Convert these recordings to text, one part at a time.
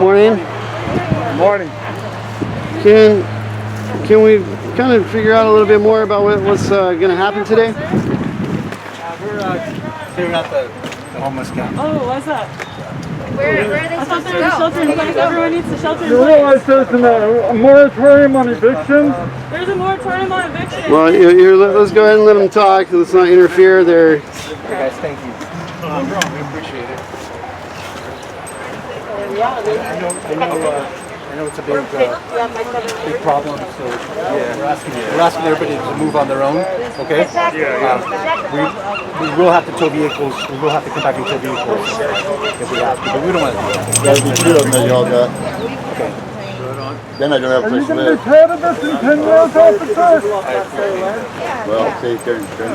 Morning. Morning. Can we kind of figure out a little bit more about what's going to happen today? We're clearing out the homeless camp. Oh, why's that? Where are they I thought supposed to there was a go? shelter in place. Everyone needs a shelter in You place. realize there's a moratorium on eviction? There's a moratorium on eviction. Well, let's go ahead and let them talk. Let's not interfere. Hey guys, thank you. We appreciate it. I know it's a big problem, so we're asking everybody to move on their own, okay? We will have to tow vehicles, we will have to come back and tow vehicles if we have to, but we don't want to do that. There'll be two of them that y'all got. Okay. Then I don't have a Are you place to going to be live. proud of us in 10 years, officer? Well, see, turn his back.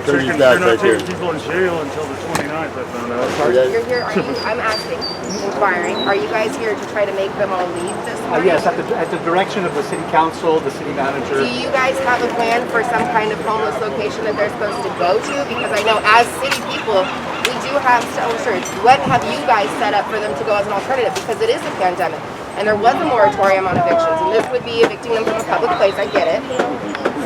Turn his back They're not right there. taking people in jail until the 29th, I found out. You're here, I'm asking, inquiring, are you guys here to try to make them all leave this morning? Yes, at the direction of the city council, the city manager. Do you guys have a plan for some kind of homeless location that they're supposed to go to? Because I know as city people, we do have shelters. What have you guys set up for them to go as an alternative? Because it is a pandemic. And there was a moratorium on evictions, and this would be evicting them from a public place, I get it.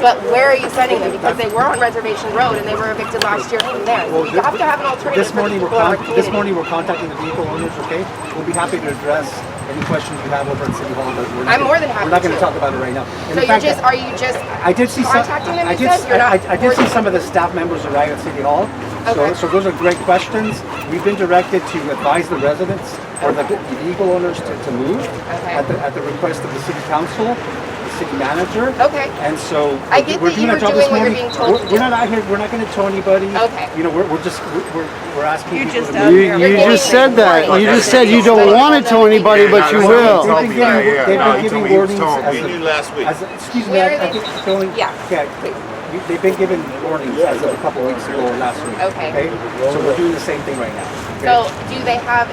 But where are you sending them? Because they were on Reservation Road and they were evicted last year from there. So you have to have an alternative This morning, for the people in our this community. morning we're contacting the vehicle owners, okay? We'll be happy to address any questions you have over at City Hall, but we're not I'm more than happy We're not going to to. talk about it right now. So are you just I did see some. contacting them, I you did. said? You're not I did see some of the staff members arrive at City Hall. Okay. So those are great questions. We've been directed to advise the residents or the vehicle owners to move at the request of the city council, the city manager. Okay. And so I get we're that doing you our were job doing this what you're morning. being told to We're do. not out here. We're not going to tow anybody. Okay. You know, we're asking You're people just to out move. here. You just said that. You just said you don't want to tell anybody, but you will. They've been giving warnings as We knew last week. excuse me, Where I are think they- it's showing. Yeah. They've been given warnings as of a couple weeks ago or last week. Okay. So we're doing the same thing right now. So do they have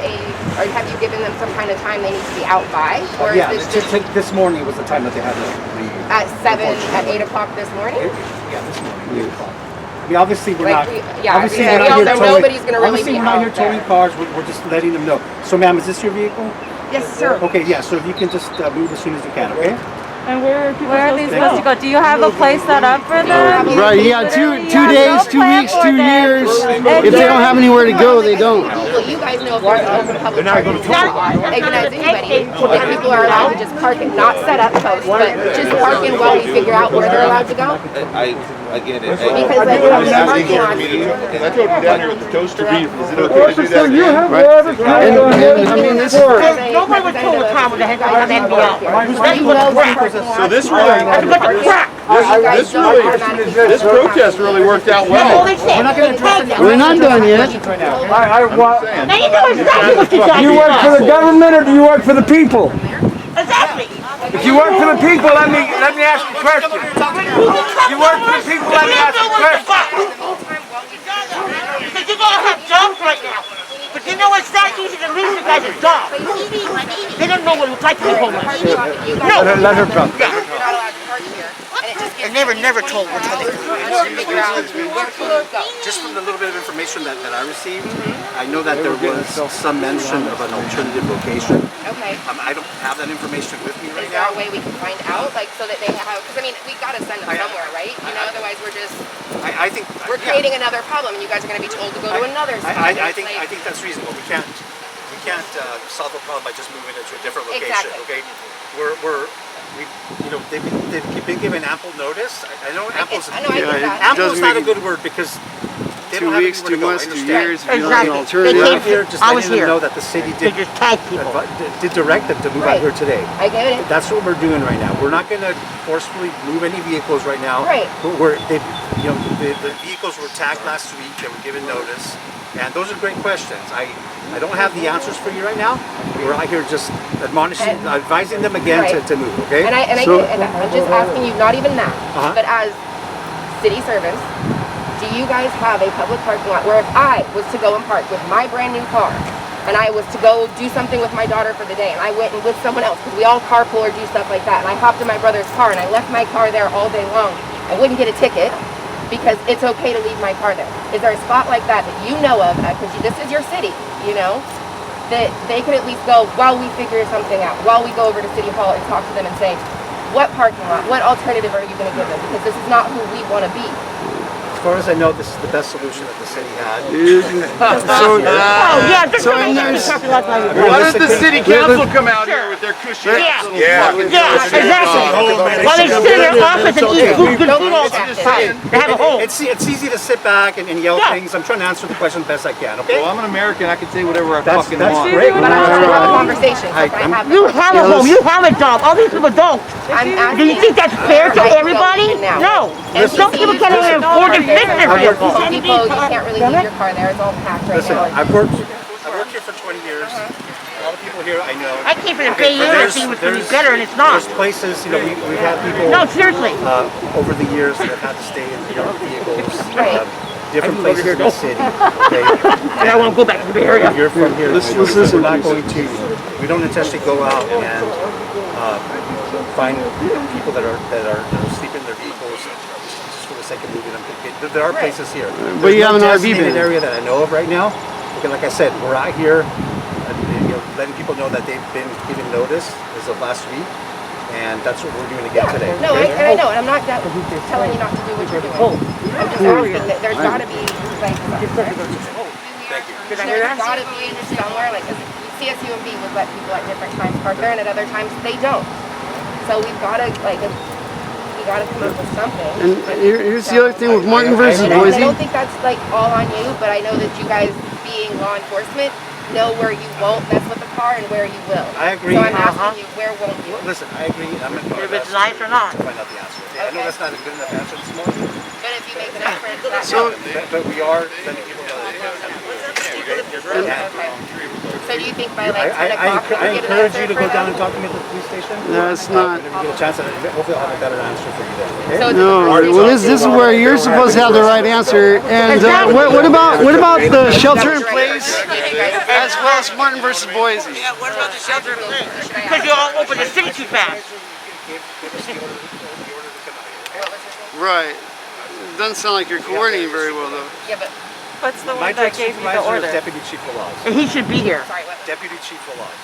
or have you given them some kind of time they need to be out by? Or Yeah, is this just this morning was the time that they had to leave. at 7, at 8 o'clock this morning? Yeah, this morning, 8 o'clock. I mean, obviously we're Like, not. yeah, obviously we we're not all here know towing. nobody's gonna really Obviously be we're not out here towing there. cars. We're just letting them know. So, ma'am, is this your vehicle? Yes, sir. Okay, yeah. So if you can just move as soon as you can, okay? And where are people Where are they supposed supposed to go? Do you have a place set up for them? Right, yeah, two days, 2 weeks, 2 years. If they don't have anywhere to go, they don't. Well, you guys know if there's open public parking. They can ask anybody. If people are allowed to just park it, not set up posts, but just park in while we figure out where they're allowed to go. I get it. Because like, I'm the asking parking for lot. me to, can I throw it down here with the toaster? Is it okay to do that? You have Right. water And I mean, this is Nobody would pull the car with the head on So this this protest really worked out well. we're not done yet. You work for the government or do you work for the people? Exactly. If you work for the people, let me ask you a question. You work for the people, let me ask you a question. Because you're going to have jobs right now. But you know what's not easy to lose you guys a job. They don't know what it's like to be homeless. Let her talk. I never told what they Just from the little bit of information that I received, I know that there was some mention of an alternative location. Okay. I don't have that information with me right Is there now. a way we can find out, like, so that they have? Because I mean, we gotta send them somewhere, right? You know, otherwise we're just I think we're creating another problem, and you guys are gonna be told to go to another spot. I It's think like- that's reasonable. We can't solve a problem by just moving it to a different location. Exactly. Okay, they've been given ample notice. I know ample's I get that. ample's doesn't not a make good word because they 2 don't have weeks, anywhere 2 to go. months, I 2 understand. years. If you don't have an Exactly. I'm alternative. here just I was letting them here. know that the city They did just tag people. direct them to move Right. out here today. I get it. That's what we're doing right now. We're not going to forcefully move any vehicles right now. Right. But the vehicles were tagged last week. They were given notice, and those are great questions. I don't have the answers for you right now. We're out here just advising them again Right. to move. Okay. And I So- get it. And I'm just asking you, not even that, but as city servants, do you guys have a public parking lot where if I was to go and park with my brand new car, and I was to go do something with my daughter for the day, and I went and with someone else, because we all carpool or do stuff like that, and I hopped in my brother's car and I left my car there all day long, I wouldn't get a ticket because it's okay to leave my car there. Is there a spot like that that you know of, because this is your city, you know, that they could at least go while we figure something out, while we go over to City Hall and talk to them and say, what parking lot, what alternative are you going to give them? Because this is not who we want to be. As far as I know, this is the best solution that the city had. Yeah, just So to make there's- sure like that. Why doesn't the city council come out here with their cushy Yeah. little Yeah, fucking exactly. While they sit in their office and eat good food all the time. They have a home. It's easy to sit back and yell Yeah. things. I'm trying to answer the question the best I can, okay? Well, I'm an American. I can say whatever I That's fucking great. want. But I'm trying to have a conversation. So if I have You have a home. You have a job. All these people don't. I'm asking, Do you think that's fair to I can go everybody? even now. No. Some people can't even afford to fix their vehicle. Home Depot, you can't really leave your car there. It's all packed right Listen, now. I've worked here for 20 years. A lot of people here I know. I came for the Bay but Area there's- thing was going to be there's- better, and it's not. There's places, we've had people No, seriously. over the years that have had to stay in vehicles, Right. different places in the city. Okay? And I want to go back to the Bay Area. You're from here. Listen, We're not going to. We don't intentionally go out and find people that are sleeping in their vehicles just for the sake of moving them. There are places here. But you have an There's no RV designated ban. area that I know of right now. Okay, like I said, we're out here, letting people know that they've been given notice as of last week, and that's what we're doing again today. No, okay? I know, and I'm not telling you not to do what you're doing. I'm just asking that there's got to be like. Thank you. There's got to be somewhere like CSUMB would let people at different times park there, and at other times they don't. So we've got to we got to come up with something. And here's the other thing with Martin versus And I Boise. don't think that's like all on you, but I know that you guys, being law enforcement, know where you won't mess with the car and where you will. I agree. So I'm asking you, where won't you? Listen, I agree. I'm going to If it's nice or not. find out the answer. I know that's not a good enough answer this morning, But if you make an effort, that So- helps. but we are letting people know that. So do you think by like 10 o'clock we I can get an encourage answer you to for go down them? and talk to me at the police station. That's not. Whenever you get a chance, and hopefully I'll have a better answer for you then. Okay? So it's No, well, this is where you're supposed to have the right answer. And what about the shelter in place as well as Martin versus Boise? Yeah, what about the shelter in place? Because you all open the city too fast. Right. Doesn't sound like you're coordinating very well, though. Yeah, but What's the My one that direct gave you the supervisor is order? Deputy Chief of Laws. And he should be here. sorry, what? Deputy Chief of Laws.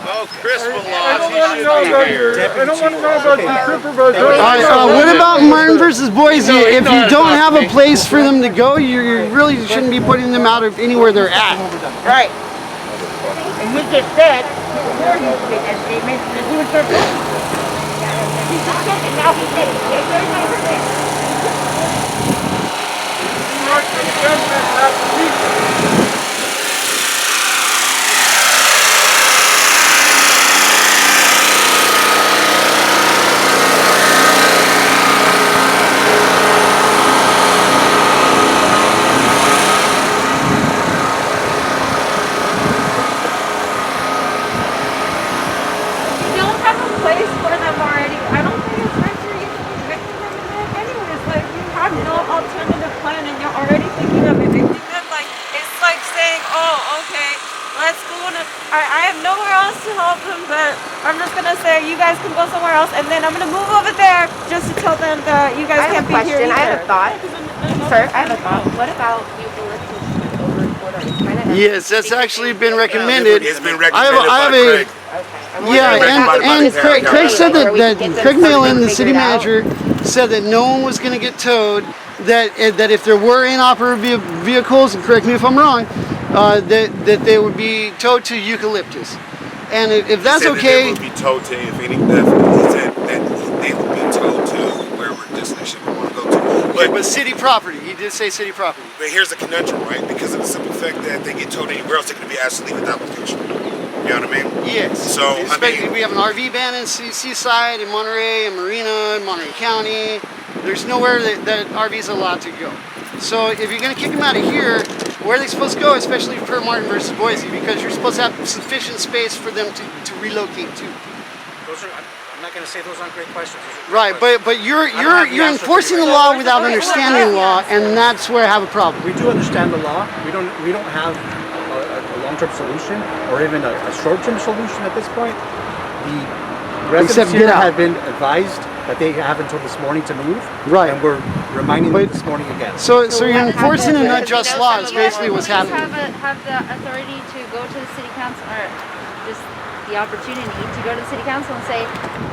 Oh, Chris I don't want to know about your. I don't want to know about your supervisor. All right, what about Martin versus Boise? If you don't have a place for them to go, you really shouldn't be putting them out of anywhere they're at. Right. And he just said, before he made that statement, that he was their boss. He just said it, now he said it. You don't have a place for them already. I don't think it's right for you to be evicting them in there anyways. Like, you have no alternative plan and you're already thinking of evicting them. Like, it's like saying, oh, okay, let's go on I have nowhere else to help them, but I'm just gonna say you guys can go somewhere else and then I'm gonna move over there just to tell them that you guys I have can't a be here question. I have a either. thought. Sir, I have a thought. What about eucalyptus over quarter? It's kind of Yes, that's actually been recommended. It's been I recommended have by a Craig. yeah, and Craig said that Craig Malin, the city manager. manager, said that no one was going to get towed. That if there were inoperable vehicles, and correct me if I'm wrong, that they would be towed to eucalyptus. And if that's He said okay, that they would be towed to Evicting. He said that they would be towed to wherever destination we want to go to. but city property. He did say city property. But here's the conundrum, right? Because of the simple fact that if they get towed anywhere else, they're going to be asked to leave at that location. You know what I mean? Yes. So, I Especially mean- we have an RV ban in Seaside, in Monterey, in Marina, in Monterey County. There's nowhere that RV's allowed to go. So if you're going to kick them out of here, where are they supposed to go, especially per Martin versus Boise? Because you're supposed to have sufficient space for them to relocate to. I'm not going to say those aren't great questions. Those are Right, great but you're I don't have the answer for enforcing you the right law without understanding the law, and that's where I have a problem. We do understand the law. We don't have a long-term solution or even a short-term solution at this point. The Except residents get here out. have been advised that they have until this morning to move. Right. And we're reminding them But- this morning again. So you're what enforcing an happens- unjust law is basically what's happening. Have the authority to go to the city council, or just the opportunity to go to the city council and say,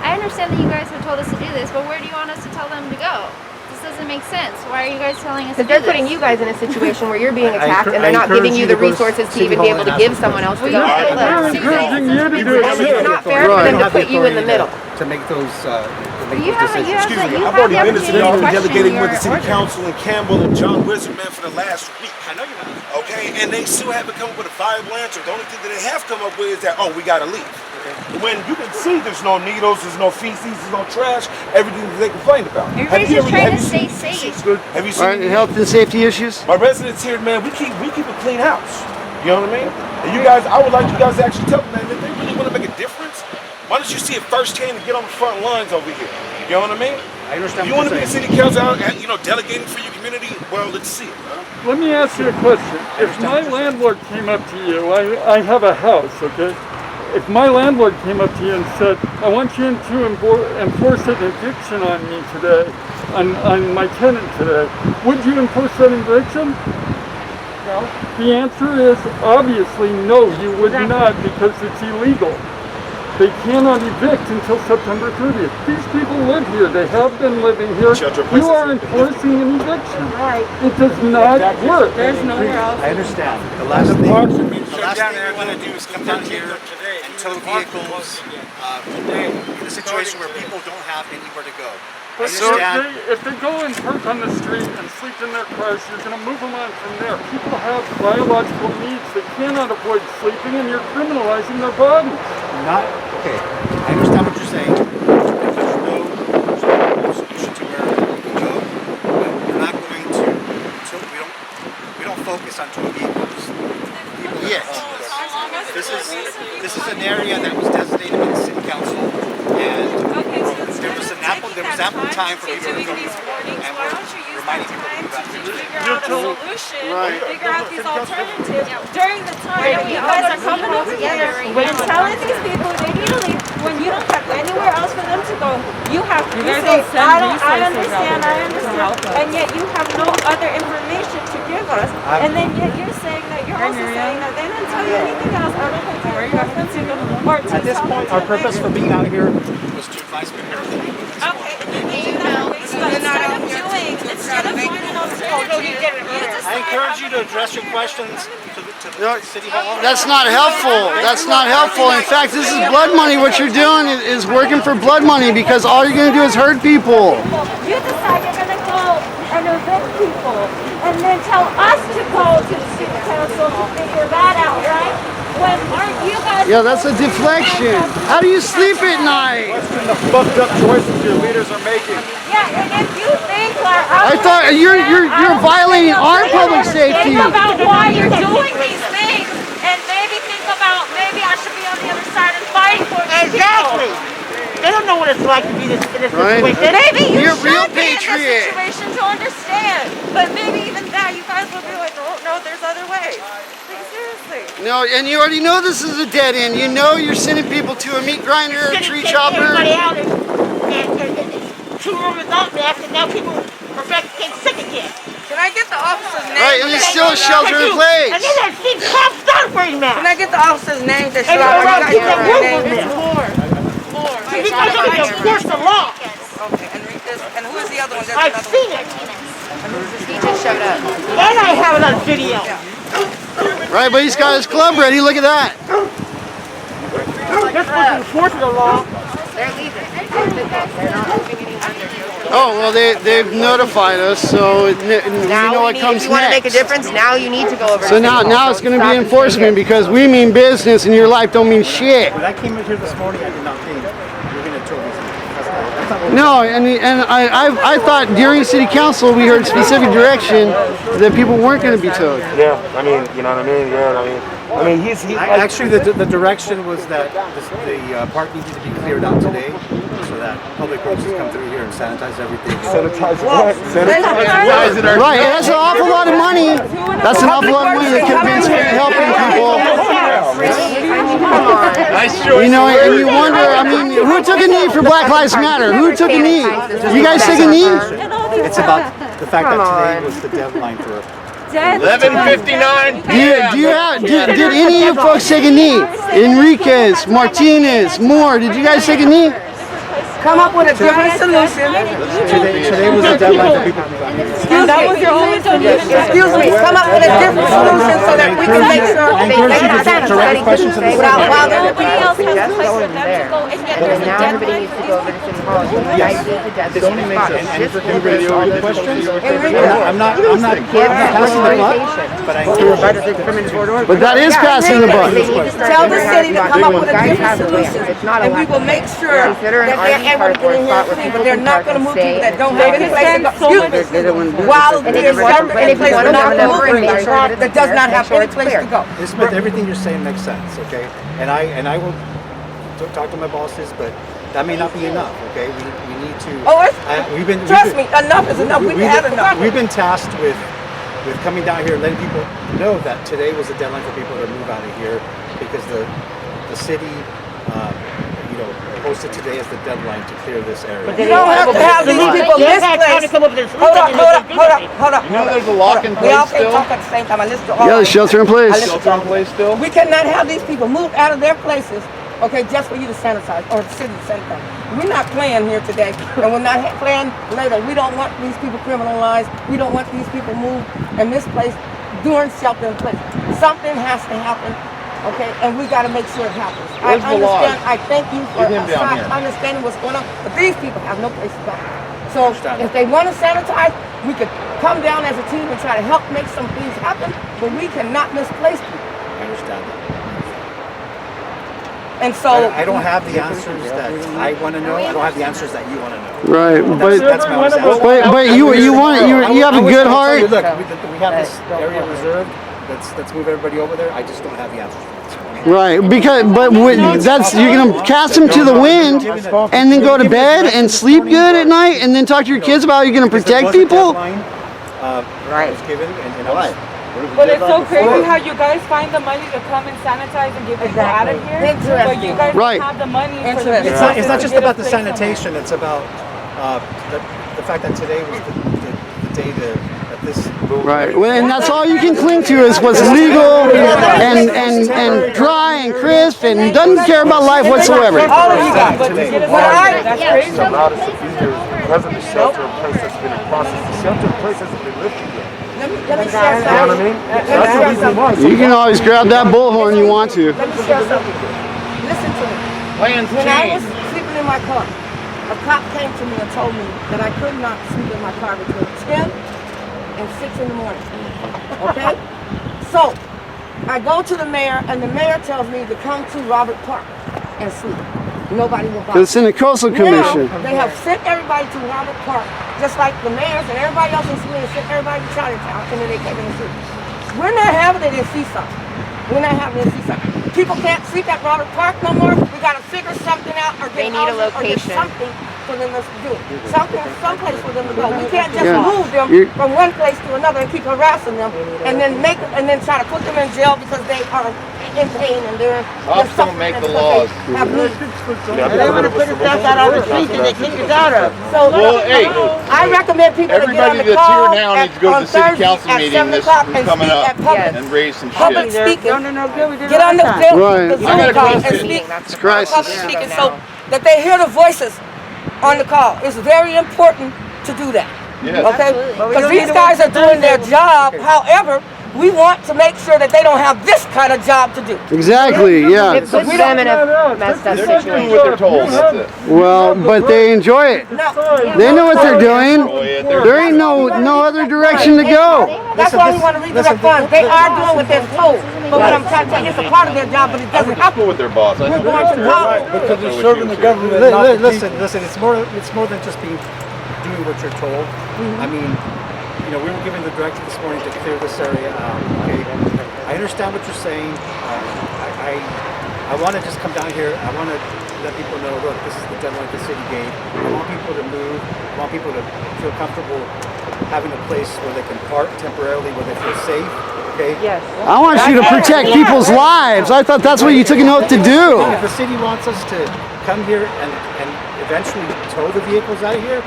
I understand that you guys have told us to do this, but where do you want us to tell them to go? This doesn't make sense. Why are you guys telling us to do Because they're this? putting you guys in a situation where you're being attacked and they're not giving you the resources to even be able to give someone else to go. We're encouraging you to do it. It's not fair for them to put you in the middle. To make those Excuse decisions. me, I've already been to city hall delegating with the city council and Campbell and John Wizard, man, for the last week. I know you're not. Okay, and they still haven't come up with a viable answer. The only thing that they have come up with is that, oh, we gotta leave. Okay. When you can see there's no needles, there's no feces, there's no trash, everything that they complained about. Everybody's just trying to stay safe. Have you seen health and safety issues? My residents here, man, we keep a clean house. You know what I mean? And you guys, I would like you guys to actually tell them, man, if they really want to make a difference, why don't you see it firsthand and get on the front lines over here? You know what I mean? I understand. You want to be a city council out, and, delegating for your community? Well, let's see it. Let me ask you a question. If my landlord came up to you, I have a house, okay? If my landlord came up to you and said, I want you to enforce an eviction on me today, on my tenant today, would you enforce that eviction? No. The answer is obviously no, you would not, because it's illegal. They cannot evict until September 30th. These people live here. They have been living here. You are enforcing an eviction. Right. It does not work. There's nowhere else. I understand. The last thing we want to do is come down here and tow vehicles in a situation where people don't have anywhere to go. So if they go and park on the street and sleep in their cars, you're going to move them on from there. People have biological needs. They cannot avoid sleeping, and you're criminalizing their bodies. Okay, I understand what you're saying. If there's no solution to where we go, we're not going to, until we don't focus on tow vehicles. People yet. This is an area that was designated by the city council, and there was ample time for people to go. And why don't you use that time to figure out a solution, figure out these alternatives during the time that you guys are coming all together and telling these people they need to leave when you don't have anywhere else for them to go. You have to say, I understand, and yet you have no other information to give us, and then yet you're saying that you're also saying that they didn't tell you anything else other than At this point, our purpose for being out here was to advise people. Okay, instead of finding out I encourage you to address your questions to the city hall. That's not helpful. That's not helpful. In fact, this is blood money. What you're doing is working for blood money, because all you're going to do is hurt people. You decide you're going to go and evict people and then tell us to go to the city council to figure that out, right? When aren't you guys... Yeah, that's a deflection. How do you sleep at night? Question the fucked up choices your leaders are making. Yeah, and if you think like... I thought you're violating our public safety. Think about why you're doing these things, and maybe think about, maybe I should be on the other side and fighting for these Exactly. They don't know what it's like to be in this Right. situation. Maybe you You're a real should be in patriot. this situation to understand. But maybe even that, you guys will be like, oh, no, there's other ways. Like, seriously. No, and you already know this is a dead end. You know you're sending people to a meat grinder, a tree chopper. Everybody out and 2 rooms out there, and now people are back getting sick again. Can I get the officer's name? Right, and it's still a shelter in place. And then that big cop started bringing that. Can I get the officer's name? And you're right, you can work with them. You guys are going to enforce the law. Okay, and who is the other one? I've seen it. He just showed up. And I have it on video. Right, but he's got his club ready. Look at that. They're supposed to enforce the law. They're leaving. They're not moving any longer. Oh, well, they've notified us, so we know what comes If you want to make a next. difference, now you need to go over to So City Hall. now it's going to Stop be and enforcement, take it. because we mean business and your life don't mean shit. When I came in here this morning, I did not think you're going to tow these people. That's not what No, and I thought during city council we heard specific direction that people weren't going to be towed. Yeah, I mean, you know what I mean? Yeah, I mean, he's Actually, the direction was that the park needed to be cleared out today, so that public works can come through here and sanitize everything. Sanitize what? Sanitize it. Right, and that's an awful lot of money. That's an awful lot of money that could have been spent helping people. You know, and you wonder, I mean, who took a knee for Black Lives Matter? Who took a knee? You guys take a knee? It's about the fact that today was the deadline for dead. 11:59 p.m. Did any of you folks take a knee? Enriquez, Martinez, Moore, did you guys take a knee? Come up with a different solution. Today was the deadline for people to move out here. That was your only solution. Excuse me, come up with a different solution so that we can make sure I encourage you to direct questions to the Nobody else has a place for them to go, and yet there's a deadline for these people to move. It only makes sense. And for any questions, I'm not passing the buck, but I encourage you. But that is passing the buck. tell the city to come up with a different solution. And we will make sure that they're able to get in here and see, but they're not going to move people that don't have any place to go. Excuse me. While there's shelter in place, we're not going to move anybody that does not have any place to go. Ms. Smith, everything you're saying makes sense, okay? And I will talk to my bosses, but that may not be enough, okay? We need to. Oh, trust me, enough is enough. We've had enough. We've been tasked with coming down here and letting people know that today was the deadline for people to move out of here because the city, posted today as the deadline to clear this area. You don't have to have these people misplaced. Hold up. You know there's a lock in place We all can't still? talk at the same time. I listen to all Yeah, of the you. shelter in place. Shelter in place still? We cannot have these people move out of their places, okay, just for you to sanitize, or the city to sanitize. We're not playing here today, and we're not playing later. We don't want these people criminalized. We don't want these people moved and misplaced during shelter in place. Something has to happen, okay, and we got to make sure it happens. Where's the law? I thank you for Get him down here. understanding what's going on, but these people have no place to go. So if they want to sanitize, we could come down as a team and try to help make some things happen, but we cannot misplace people. I understand that. And so I don't have the answers that I want to know. I don't have the answers that you want to know. Right, That's my understanding. but you have a good heart. Look, we have this area reserved. Let's move everybody over there. I just don't have the answers. Right, that's you're gonna cast them to the wind and then go to bed and sleep good at night and then talk to your kids about how you're gonna protect people. Right. Given and I was, But it's so crazy how you guys find the money to come and sanitize and get people out of here, but you guys don't have the money for the It's not just about the sanitation. It's about the fact that today was the day that this. Right, and that's all you can cling to is what's legal and dry and crisp and doesn't care about life whatsoever. all of you guys. So not as severe because of the shelter in place that's been in process. The shelter in place hasn't been lifted yet. Let me You know share what I something. mean? That's the reason why. You can always grab that bullhorn you want to. Let me share something. Listen to me. Plans When I was change. sleeping in my car, a cop came to me and told me that I could not sleep in my car between 10 and 6 in the morning. Okay? So, I go to the mayor, and the mayor tells me to come to Robert Park and sleep. Nobody will bother. Because it's in the Coastal Commission. Now, they have sent everybody to Robert Park, just like the mayors and everybody else in Sweden sent everybody to Chinatown, and then they came in and sleep. We're not having it in Seaside. We're not having it in Seaside. People can't sleep at Robert Park no more. We got to figure something out, or They get need a houses, or get location. something for them to do. Someplace for them to go. We can't just Yeah. move them You're- from one place to another and keep harassing them, and then try to put them in jail because they are in pain and they're Cops don't make the laws. They want to put the stuff out on the streets and they kick us out of. So Well, hey, I recommend people to get on everybody the that's call here now needs to go to on the city Thursday council at meeting 7 this o'clock and coming speak up at public. and raise some Public shit. speaking. Good. We did Get on the Right. Zoom I got a call and question. speak. It's a crisis. Public speaking so that they hear the voices on the call. It's very important to do that. Yes. Okay? But we Because don't these need to guys wait are till doing their Thursday. job. However, we want to make sure that they don't have this kind of job to do. Exactly, yeah. It puts them in a messed up They're just doing situation. what they're told. That's it. Well, but they enjoy it. No, They know what they're doing. Oh, yeah, they're- There ain't no other direction to go. that's why we want to redirect funds. They are doing what they're told. But what I'm trying to tell you, it's a part of their job, but it doesn't Cool happen. with their boss. I We're know going to call. Because they're serving the government. Listen. It's more than just doing what you're told. I mean, we were given the directive this morning to clear this area out. Okay, I understand what you're saying. I want to just come down here. I want to let people know, look, this is the deadline the city gave. I want people to move. I want people to feel comfortable having a place where they can park temporarily, where they feel safe. Okay. Yes. I want you to protect people's lives. I thought that's what you took an oath to do. If the city wants us to come here and eventually tow the vehicles out of here,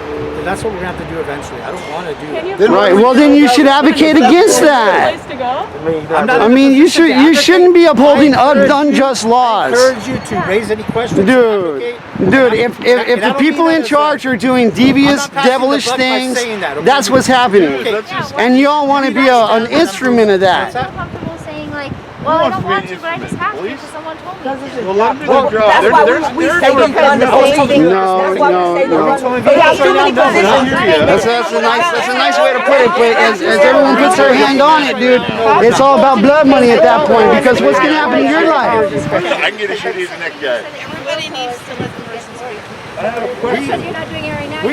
then that's what we're gonna have to do eventually. I don't want to do that. Right. Well, then you should advocate against that. Place to go? I mean, you shouldn't be upholding unjust I laws. encourage you to raise any questions. Dude, if the people in charge are doing devious, devilish things, that's what's happening. And y'all want to be an instrument of that. I'm comfortable saying like, well, I don't want to, but I just have to because someone told me to. Well, let them do their job. That's why we say we've done the same thing. No. That's a nice way to put it, but as everyone puts their hand on it, dude, it's all about blood money at that point, because what's going to happen in your life? I can get a shit to the next guy. Everybody needs to let the person speak. I have a question. Because you're not doing it right now.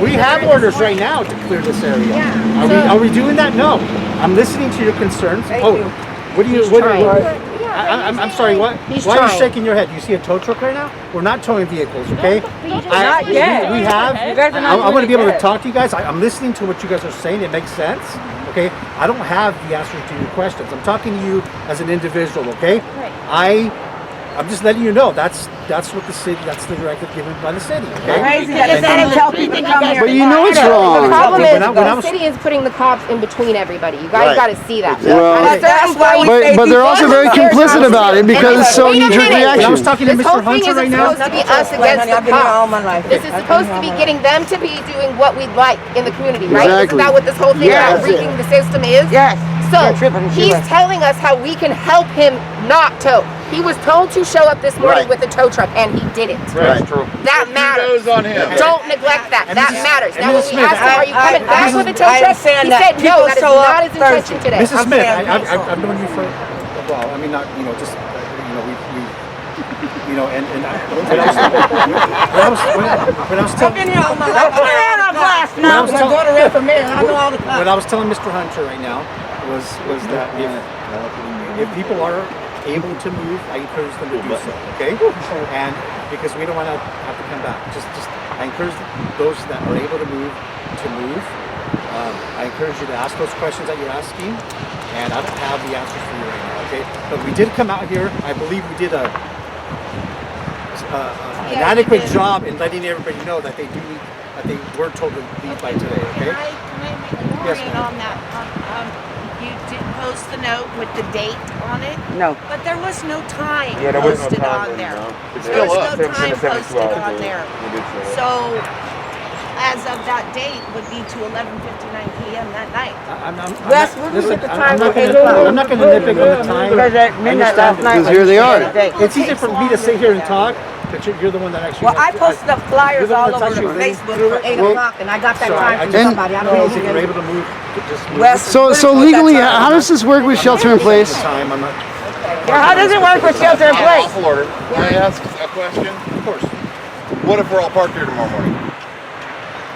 We have orders right now to clear this area. Yeah. Are we doing that? No. I'm listening to your concerns. I'm sorry, what? Why are you shaking your head? You see a tow truck right now? We're not towing vehicles, okay? Not yet. We have. You guys are not I want to be able to doing it talk to you guys. I'm listening to what you guys are saying. It makes sense, okay? I don't have the answers to your questions. I'm talking to you as an individual, okay? Right. I'm just letting you know that's what the city, that's the directive given by the city, okay? Crazy that the city tell people to come here. But you know it's wrong. The problem Okay, is but the city is putting the cops in between everybody. You guys got to see that. Well, At a certain point, but they're also very complicit about it because it's so knee-jerk I was reaction. talking to this Mr. whole thing Hunter right isn't now. supposed to be us against the I've been here all my cops. life. This is supposed to be getting them to be doing what we'd like in the community, right? Exactly. Isn't that what this whole thing about rigging the system is? Yes. So he's telling us how we can help him not tow. He was told to show up this morning with a tow truck, and he didn't. Right. True. That matters. Kudos on him. Don't neglect that. That matters. Now, when we Smith, asked him, are you coming back with a tow I truck? understand He that said, no, people that is show up not his intention Thursday. today. Mrs. Smith, saying I've known you for a while. I mean, not, just, when I was telling I've been here all my life. Put your hand on glass now. I'm going to run for mayor. I know all the What I was telling Mr. Hunter right now was that if people are able to move, I encourage them to do so, okay? And because we don't want to have to come back. Just I encourage those that are able to move. I encourage you to ask those questions that you're asking, and I don't have the answers for you right now, okay? But we did come out here. I believe we did an adequate job in letting everybody know that they were told to leave by today, okay? Can I make a Yes, point ma'am. on that? You did post the note with the date on it, No. but there was no time Yeah, there was no posted time on there. It's There still was up. no time 72 posted hours. on there. We did say that. So, as of that date would be to 11:59 p.m. that night. Wes, we'll look at the time I'm for 8 not o'clock. going to nitpick on the time. Because at midnight last night. Because here they are. It's easier for me to sit here and talk, but you're the one that actually. Well, I posted up flyers You're the all one that's over actually Facebook for 8 o'clock, and I got that time from just somebody. I don't know know if you're who. able to move. Just move. Wes, So legally, how does this work with shelter in place? Time, I'm not. how does it work with shelter in place? Lawful order. Can I ask a question? Of course. What if we're all parked here tomorrow morning?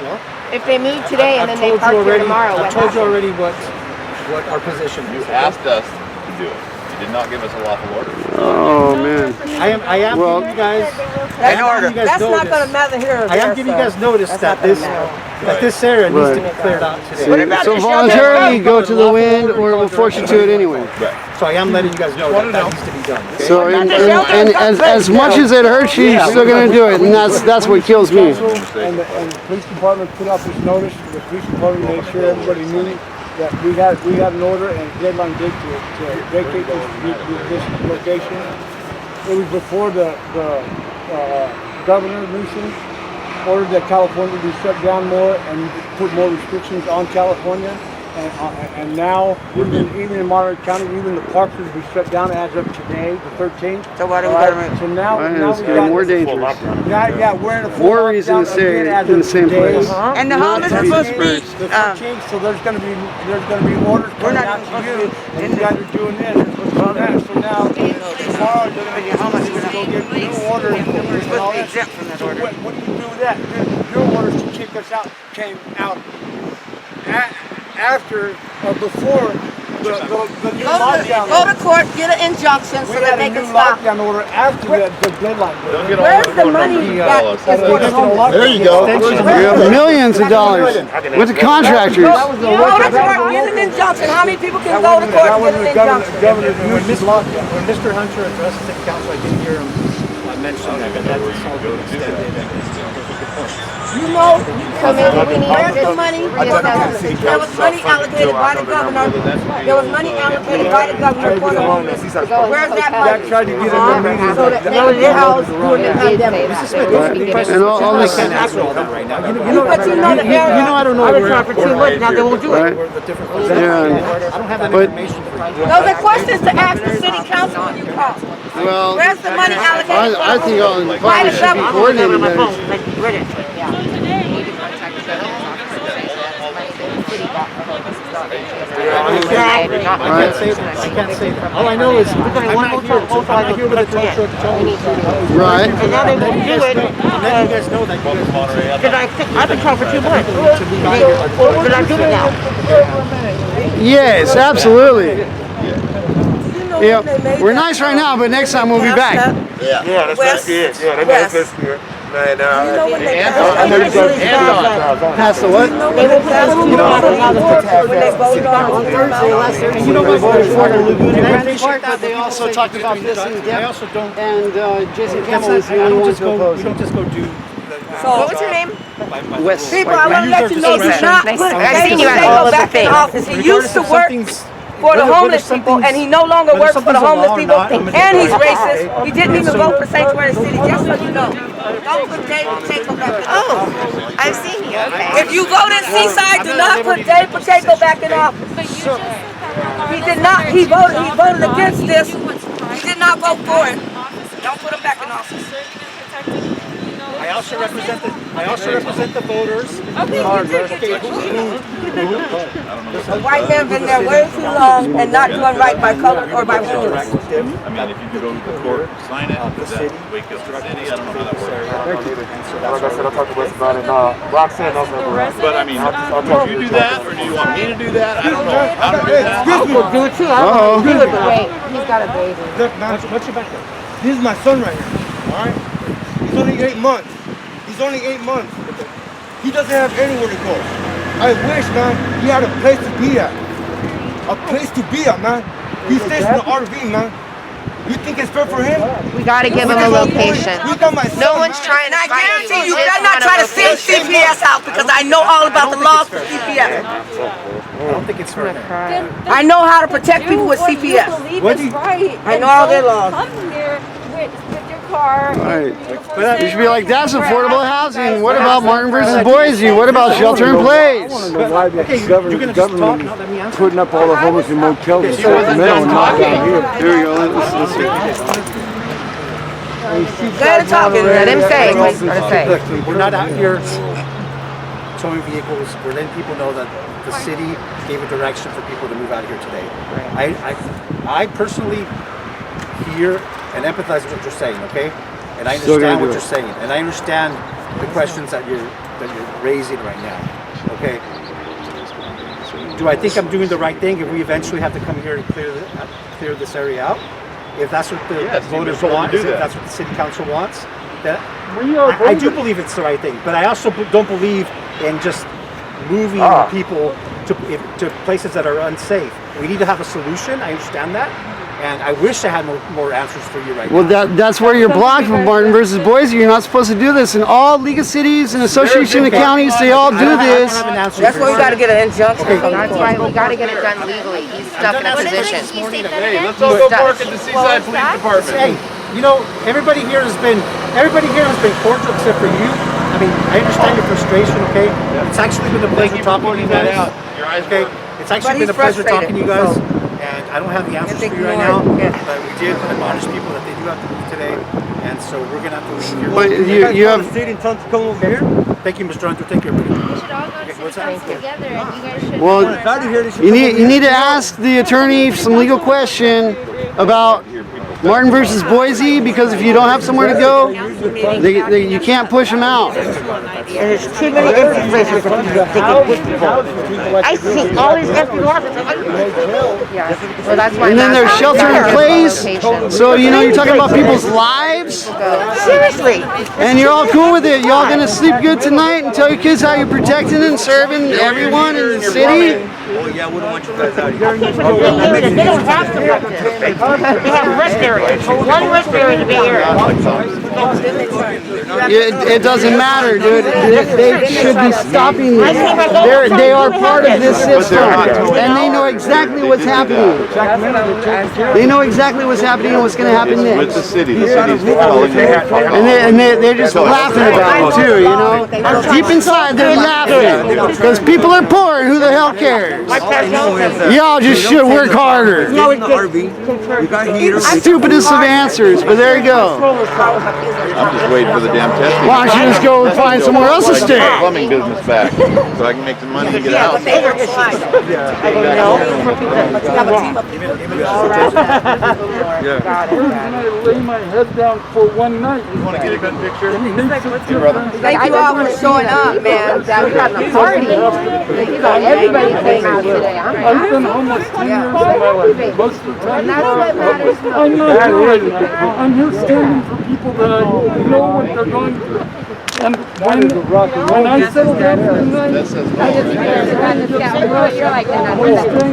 Well, If they move today and I've then they told park you here already. tomorrow, I've what told you happens? already what our position You is. asked us to do it. You did not give us a lawful order. Oh man. I am Well, giving you guys. That's That's not going to matter here. I am giving you guys notice that this area needs to be cleared out today. So voluntarily go to the wind, or we'll force you to it anyway. So I am letting you guys know that needs to be done. Okay? So and as much as it hurts you, you're still gonna do it, and that's what kills me. And the police department put out this notice. The police department made sure everybody knew that we had an order and a deadline date to vacate this location. It was before the Governor Newsom ordered that California be shut down more and put more restrictions on California. And now, even in Monterey County, even the parks will be shut down as of today, the 13th. So what are we going to So now It's getting more dangerous. Yeah, we're in a full More reason to lockdown stay again as in the of same today. place. And the homeless are supposed to be. The 13th, so there's going to be orders coming not out even to supposed you, to be and you guys are doing this, you're supposed to do that. So now, tomorrow, you're going to get homeless, we're going to go get new orders. We're supposed to be exempt from that So order. what do you do with that? Your orders to kick us out came out after or before the new lockdown. Go to court, get an injunction so We that had they a can new stop. lockdown order after the deadline. Where's the money that is for the homeless? There you go. You have millions of dollars with the contractors. Go to court, get an injunction. How many people can go to court and get an injunction? Governor's When Mr. Hunter addressed the city council, I didn't hear him I mentioned that, but that's all been extended. You know, where's the money? There was money allocated by the governor. There was money allocated by the governor for the homeless. Where's that money? So that they would get housed during the pandemic. And all this. I can't answer all that right now. But you know the area. You know I don't know. I've been trying for 2 months now. They won't do it. Yeah. I don't have that But- information for you. Those are questions to ask the city council when you call. Well, Where's the money allocated? I think all the departments should be coordinated better. I can't say that. All I know is I'm not here with a tow truck. Right. And now they won't do it. And then you guys know that Because I've been trying for 2 months. But I'm doing it now. Yes, absolutely. Yeah, we're nice right now, but next time we'll be back. Yeah, that's not good. Yeah, that's good. Right now. You know when they Pass the what? They will pass the when they voted on Thursday. And you know what? Before the Lagoon Advantage Park, but they also talked about this in depth. And Jason Campbell is the only one to oppose We don't just go do. So, what was your name? West. People, I want to let you know do not put I've seen you at all of the back in things. office. He used to work for the homeless people, and he no longer works for the homeless people, and he's racist. He didn't even vote for Sanctuary City, just so you know. Don't put Dave Pacheco back in office. Oh, I've seen you. Okay. If you vote in Seaside, do not put Dave Pacheco back in office. He did not, he voted against this. He did not vote for it. Don't put him back in office. I also represent the voters. A white man been there way too long and not doing right by color or by homeless. I mean, if you could go to the court, sign it, does that wake up the city? I don't know how that works. Like I said, I talked to Wes about it. Roxanne knows me. But I mean, do you do that, or do you want me to do that? I don't know how to do that. I'll do it too. I'll do it. Wait, he's got a baby. Look, man, What's your background? this is my son right here. All right? He's only 8 months. He's only 8 months. He doesn't have anywhere to go. I wish, man, he had a place to be at. A place to be at, man. He stays in the RV, man. You think it's fair for him? We got to give him a location. We got my son, No one's trying to And I fight guarantee you, We just they're not want a trying to send location. CPS out because I know all about the laws for CPS. I don't think it's fair. I know how to protect people with What you CPS. believe What is do you- right. I and know all their don't laws. Come here with your car. Right. But You should be like, that's affordable housing. What about Martin versus Boise? What about shelter in place? why the You're gonna just talk, not let me answer. putting up all the homeless in motels and He stuff. wasn't Men done are not down talking. here. Here we go. Let's see. Let him talk and Let him say what he's going to say. Look, we're not out here towing vehicles. We're letting people know that the city gave a direction for people to move out here today. I personally hear and empathize with what you're saying, okay? And I Still gonna understand do what it. you're saying. And I understand the questions that you're raising right now, okay? Do I think I'm doing the right thing if we eventually have to come here and clear this area out? If that's what the Yes, you've been voters told to want, do if that. that's what the city council wants, then We are I do voters. believe it's the right thing. But I also don't believe in just moving people to places that are unsafe. We need to have a solution. I understand that. And I wish I had more answers for you right Well, now. that's where you're blocked from Martin versus Boise. You're not supposed to do this. In all League of Cities and Association of Counties, they all do this. That's why we got to get an injunction. from the That's court. why we got to get it done legally. He's stuck in a position. Hey, let's all go park at the Seaside Police Department. Hey, you know, everybody here has been cordial except for you. I mean, I understand your frustration, okay? It's actually been a pleasure talking to you guys. Your eyes Okay, it's actually But been a he's pleasure talking to you guys. frustrated, And I don't have the answers for you right ignore now, it. but we did admonish people that they do have to leave today, and so we're gonna have to leave here. But you have. City and tell them to come over here. Thank you, Mr. Hunter. Thank you, everybody. We should all go to what's city that? council together, and you guys should. Well, work Out of here, they should You need to ask the attorney some legal question about Martin versus Boise, because if you don't have somewhere to go, you can't push them out. And there's too many empty places that they can put people. I see all these empty lots. Yeah. Well, that's why. And then there's that's shelter in our place. location. So you're talking about people's lives, Seriously. and you're all cool with it. Y'all gonna sleep good tonight and tell your kids how you're protecting and serving everyone in the city. Oh yeah, we don't want you guys out here. They don't have to like this. They have rest area. One rest area in the Bay Area. It doesn't matter, dude. They should be stopping this. They are part of this system, and they know exactly what's happening. They know exactly what's happening and what's going to happen next. With the city's calling And they're just laughing about it too, you know. Deep inside, they're laughing because people are poor. Who the hell cares? Y'all just should work harder. Stupidest of answers, but there you go. I'm just waiting for the damn testing. Why don't you just go and find somewhere else to stay? Plumbing business back, so I can make some money and get out. I lay my head down for one night. You want to get a good picture? Thank you all for showing up, man. We had a party. Everybody came out today. I've been homeless 10 years of my life. Most of the time, I'm not here right now. I'm here standing for people that I know what they're going through. And when I settle down for the night, I'm staying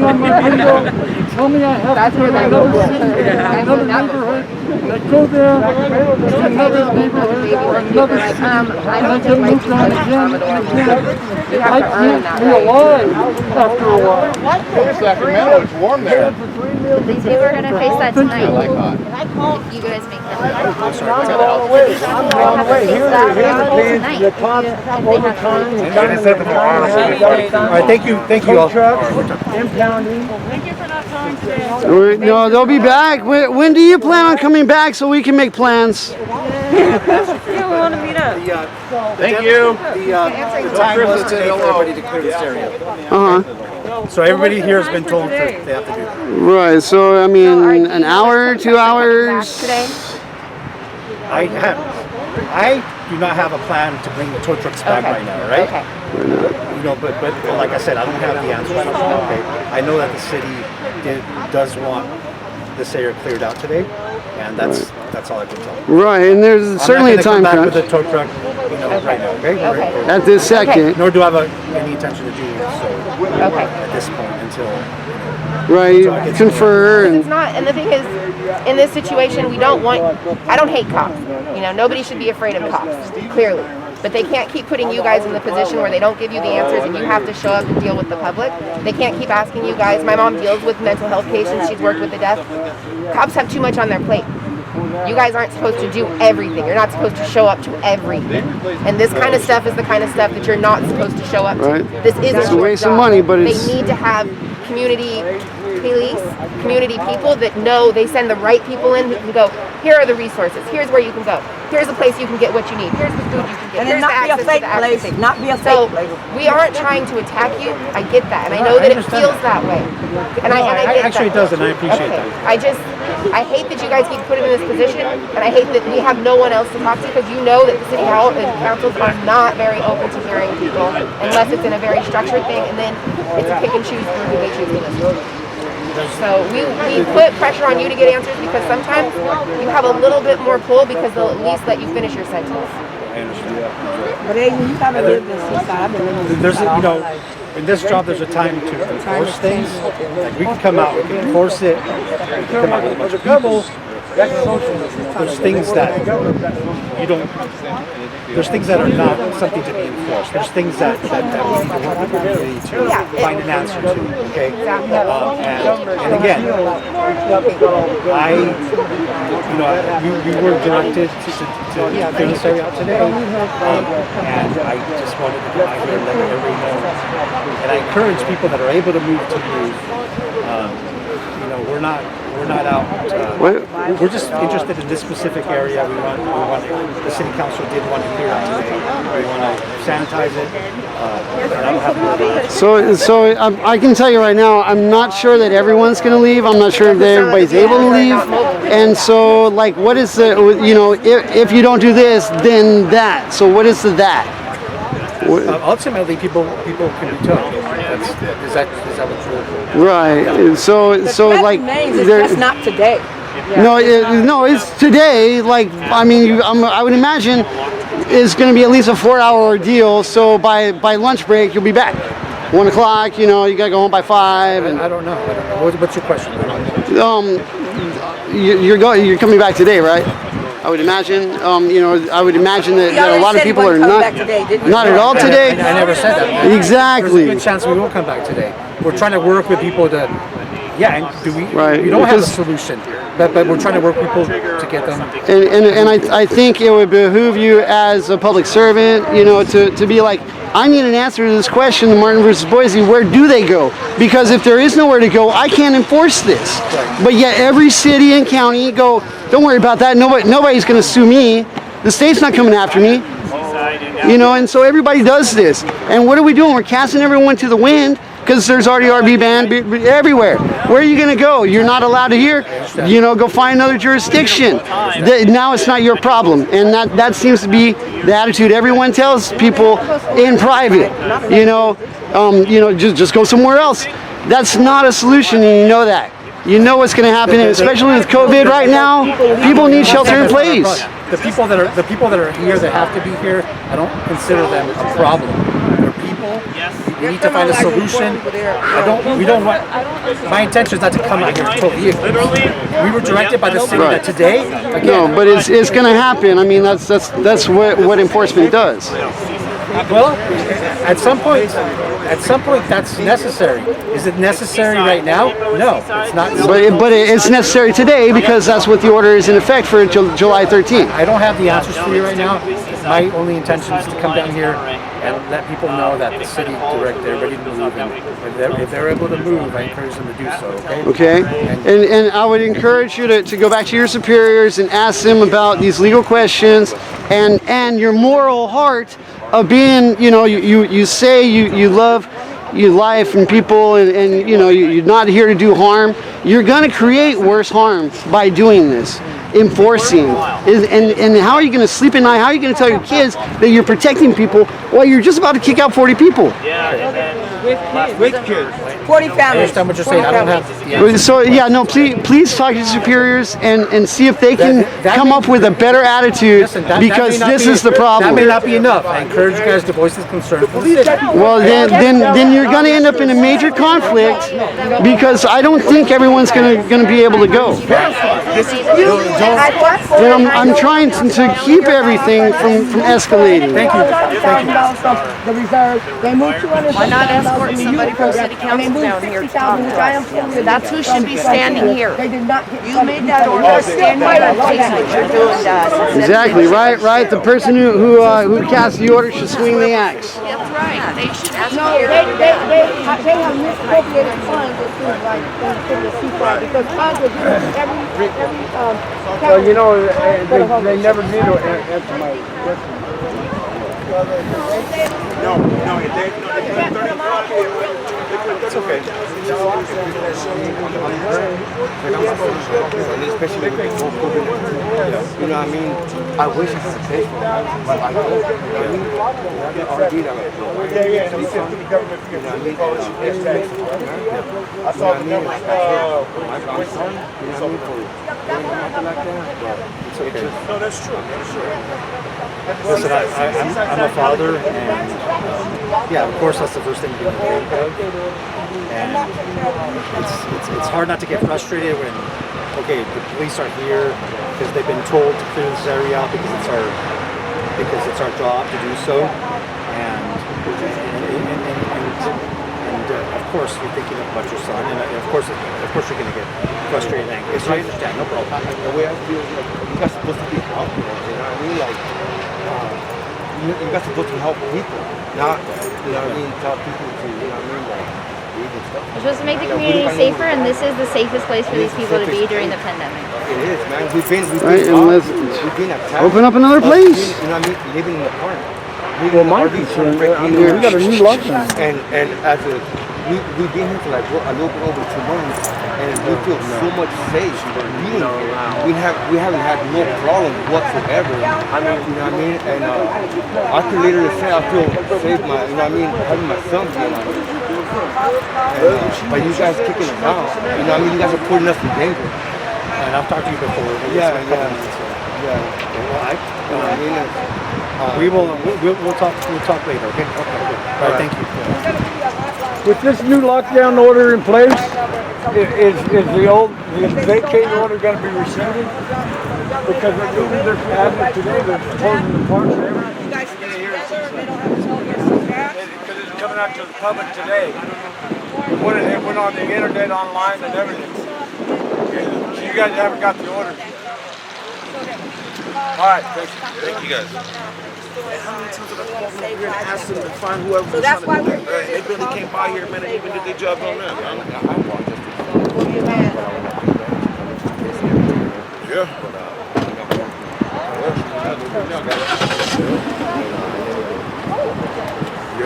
on my window. You tell me I have to go to another city, another neighborhood, and I go there to another neighborhood or another city, and I get moved on again and again. I can't be alive after a while. Sacramento, it's warm there. They were gonna face that tonight. You guys make that. All right, thank you all. Impounding. Thank you for not telling today. No, they'll be back. When do you plan on coming back so we can make plans? Yeah, we want to meet up. Thank you. The time was today for everybody to clear this area. So everybody here has been told that they have to do that. Right. So I mean, an hour, 2 hours. I do not have a plan to bring the tow trucks back right now, right? You know, but like I said, I don't have the answers. Okay, I know that the city does want this area cleared out today, and that's all I can tell you. Right, and there's certainly a time crunch. I'm not crunch. going to come back with a tow truck, you know, right now. Okay. At this second. Nor do I have any intention to do so. At this point, until. Right, confer. It's not, and the thing is, in this situation, I don't hate cops. You know, nobody should be afraid of cops, clearly. But they can't keep putting you guys in the position where they don't give you the answers and you have to show up and deal with the public. They can't keep asking you guys. My mom deals with mental health patients. She's worked with the deaf. Cops have too much on their plate. You guys aren't supposed to do everything. You're not supposed to show up to everything. And this kind of stuff is the kind of stuff that you're not supposed to show up to. This isn't It's a your waste job. of money, but they need to have community police, community people that know they send the right people in who can go, here are the resources, here's where you can go, here's a place you can get what you need, here's the food you can get, And here's not the be a access fake to the place, access. not be a fake So place. we aren't trying to attack you. I get that, and I know that it feels that way. And I get actually that. it does, and I appreciate that. I hate that you guys keep putting in this position, and I hate that we have no one else to talk to, because you know that the city councils are not very open to hearing people unless it's in a very structured thing, and then it's a pick and choose for who they choose to listen to. So we put pressure on you to get answers because sometimes you have a little bit more pull because they'll at least let you finish your sentence. I understand. But Aiden, you haven't lived in Seaside. I've been living in There's, Seaside you know, all my life. in this job, there's a time to enforce things. Like we can come out, we can enforce it. We can come out with a bunch of people. There's things that you don't. There's things that are not something to be enforced. There's things that we need to work with the community to find an answer to. Okay. And again, we were directed to clear this area out today, and I just wanted to come out here and let everybody know. And I encourage people that are able to move to move. We're not out. We're just interested in this specific area. We want the city council did want to clear out today. We want to sanitize it. And I don't have more. So I can tell you right now, I'm not sure that everyone's going to leave. I'm not sure that everybody's able to leave. And so, like, what is the, if you don't do this, then that. So what is the that? Ultimately, people can be towed. Is that what you're? Right. So like, it's just not today. No, it's today. Like, I mean, I would imagine it's going to be at least a 4-hour ordeal. So by lunch break, you'll be back. 1 o'clock, you know, you gotta go home by 5. And I don't know. What's your question? You're coming back today, right? I would imagine. You know, I would imagine that a lot of people are not at all today. I never said that. Exactly. There's a good chance we will come back today. We're trying to work with people to, and right. We don't have a solution, but we're trying to work with people to get them. And I think it would behoove you as a public servant, you know, to be like, I need an answer to this question, the Martin versus Boise, where do they go? Because if there is nowhere to go, I can't enforce this. Right. But yet every city and county go, don't worry about that, nobody's gonna sue me. The state's not coming after me. You know, and so everybody does this. And what are we doing? We're casting everyone to the wind because there's already RV banned everywhere. Where are you gonna go? You're not allowed to here. You know, go find another jurisdiction. Now it's not your problem. And that seems to be the attitude everyone tells people in private. You know, just go somewhere else. That's not a solution, and you know that. You know what's going to happen, and especially with COVID right now. People need shelter in place. The people that are here that have to be here, I don't consider them a problem. They're people. We need to find a solution. We don't want. My intention is not to come out here and tow vehicles. We were directed by the city that today. Again, no, but it's going to happen. I mean, that's what enforcement does. Well, at some point that's necessary. Is it necessary right now? No, it's not. But it's necessary today because that's what the order is in effect for July 13th. I don't have the answers for you right now. My only intention is to come down here and let people know that the city directed everybody to move, and if they're able to move, I encourage them to do so. Okay. Okay. And I would encourage you to go back to your superiors and ask them about these legal questions and your moral heart of being, you know, you say you love life and people, and you know, you're not here to do harm. You're going to create worse harm by doing this, enforcing. And how are you going to sleep at night? How are you going to tell your kids that you're protecting people while you're just about to kick out 40 people? With kids. 40 families. I understand what you're saying. I don't have the answer. So yeah, no, please talk to your superiors and see if they can come up with a better attitude, because this is the problem. That may not be enough. I encourage you guys to voice this concern. Well, then you're going to end up in a major conflict, because I don't think everyone's going to be able to go. And I'm trying to keep everything from escalating. Thank you. The reserve. They moved 200. Why not escort somebody from city council down here to talk to us? That's who should be standing here. You made that order. Stand by and face what you're doing to us. Exactly, right. The person who cast the order should swing the axe. That's right. They should ask No, they have misappropriated funds and things like in the Seaside, because funds are given to every Well, you know, they never need to answer my question. It's okay. Especially with the whole COVID. You know what I mean? I wish I could pay for it, but I don't. You know what I mean? RD that way. You know what I mean? I saw my grandson. You know what I mean? Like that. It's okay. No, that's true. Listen, I'm a father, and yeah, of course that's the first thing you're going to think of. And it's hard not to get frustrated when, okay, the police are here because they've been told to clear this area out because it's our job to do so, and of course you're thinking about your son, and of course you're going to get frustrated and angry. So I understand, no problem. The way I feel is like you guys are supposed to be out there, you know what I mean? Like you guys are supposed to help people, not, you know what I mean, tell people to, you know what I mean, like leave and stuff. We're supposed to make the community safer, and this is the safest place for these people to be during the pandemic. It is, man. We've been attacked. Open up another place. You know what I mean? Living in the park. Well, my concern, I mean, we got a new license. And as we've been here for like a little bit over 2 months, and we feel so much safe being here. We haven't had no problem whatsoever. I mean, you know what I mean? And I can literally say I feel safe, you know what I mean, having my son being out here. But you guys kicking us out. You know what I mean? You guys are putting us in danger. And I've talked to you before. Yeah. You know what I mean? We'll talk later, okay? Okay. All right, thank you. with this new lockdown order in place, is the vacate order going to be rescinded? Because they're moving their cabinet today, they're closing the parks and everything. You guys get together, they don't have to tell their staff. Because it's coming out to the public today. It went on the internet, online, and everything. So you guys haven't got the order. All right, thank you. Thank you guys. And how many times have I called them here and asked them to find whoever So that's why we're They barely came by here, man, and even did their job on that, man. Yeah.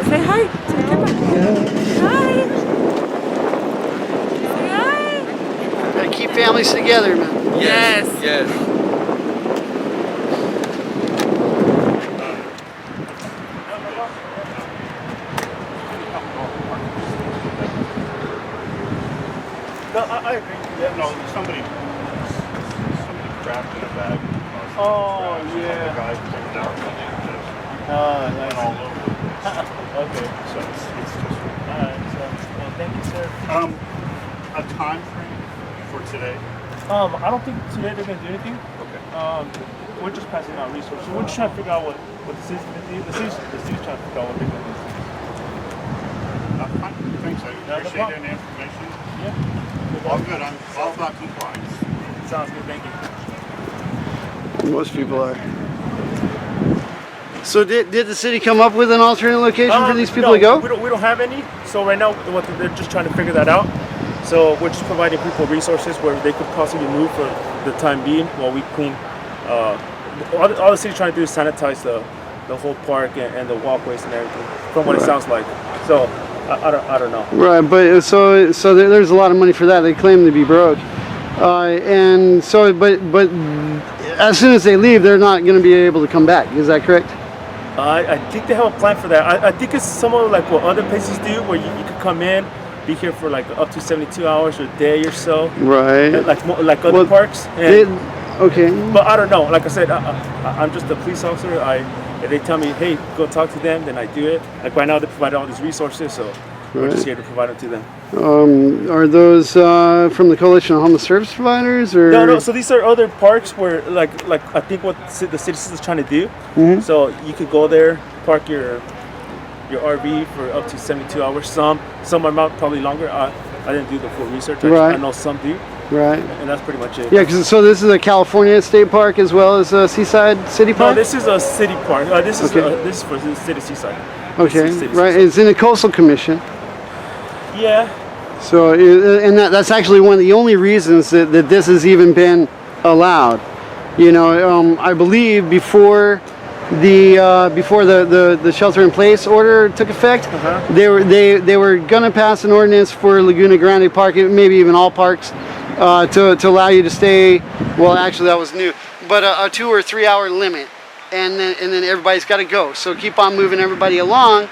Say hi to the camera. Hi. Say hi. Gotta keep families together, man. Yes. Yes. No, I agree. Yeah, no, somebody trapped in a bag. Oh, yeah. The guy picked out Nice. all over. Okay. So it's just. Alright, so, well, thank you, sir. A time frame for today? I don't think today they're gonna do anything. Okay. We're just passing out resources. We're just trying to figure out what the city's gonna do. The city's trying to figure out what they're gonna do. Fine. Thanks. I No appreciate problem. any information. Yeah. All good. I'm all about compliance. Sounds good, thank you. Most people are. So did the city come up with an alternate location for these people no, to go? We don't have any. So right now, they're just trying to figure that out. So we're just providing people resources where they could possibly move for the time being while we clean. All the city's trying to do is sanitize the whole park and the walkways and everything, from what it sounds like. So I don't know. Right, but so there's a lot of money for that. They claim to be broke, and so but as soon as they leave, they're not going to be able to come back. Is that correct? I think they have a plan for that. I think it's somewhat like what other places do, where you could come in, be here for like up to 72 hours or a day or so. Right. Like other parks. Okay. But I don't know. Like I said, I'm just a police officer. If they tell me, hey, go talk to them, then I do it. Like right now, they provide all these resources, so we're just here to provide them to them. Are those from the Coalition of Homeless Service Providers, or? No. So these are other parks where, like I think what the citizens is trying to do. Mhm. So you could go there, park your RV for up to 72 hours. Some are probably longer. I didn't do the full research. Right. I know some do. Right. And that's pretty much it. Yeah, so this is a California state park as well as a Seaside City Park? No, this is a city park. This is Okay. this is for the city Seaside. Okay, City right. It's in the Coastal Commission. Yeah. So, and that's actually one of the only reasons that this has even been allowed. You know, I believe before the shelter-in-place order took effect, they were going to pass an ordinance for Laguna Grande Park, maybe even all parks, to allow you to stay. Well, actually, that was new, but a 2 or 3 hour limit, and then everybody's got to go. So keep on moving everybody along.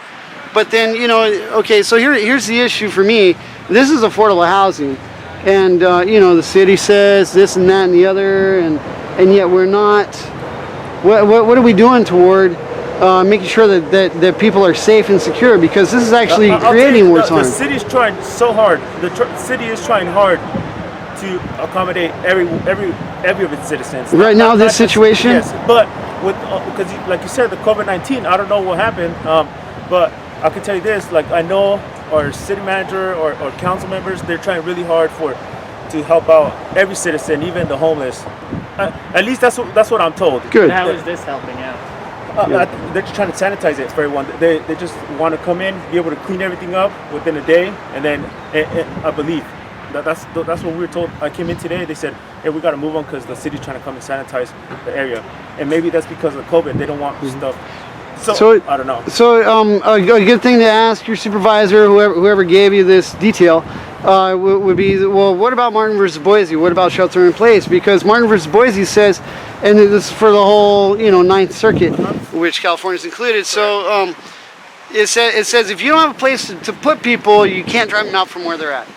But then, you know, okay, so here's the issue for me. This is affordable housing, and you know, the city says this and that and the other, and yet we're not. What are we doing toward making sure that people are safe and secure? Because this is actually creating worse harm. The city is trying so hard. The city is trying hard to accommodate every of its citizens. Right now, this situation. Yes, but with because like you said, the COVID-19, I don't know what happened, but I can tell you this: like I know our city manager or council members, they're trying really hard to help out every citizen, even the homeless. At least that's what I'm told. Good. How is this helping out? They're just trying to sanitize it for everyone. They just want to come in, be able to clean everything up within a day, and then I believe that's what we were told. I came in today. They said, "Hey, we got to move on because the city's trying to come and sanitize the area," and maybe that's because of COVID. They don't want stuff. So I don't know. So a good thing to ask your supervisor, whoever gave you this detail, would be, well, what about Martin versus Boise? What about shelter in place? Because Martin versus Boise says, and this is for the whole, you know, 9th Circuit, which California's included. So it says if you don't have a place to put people, you can't drive them out from where they're at.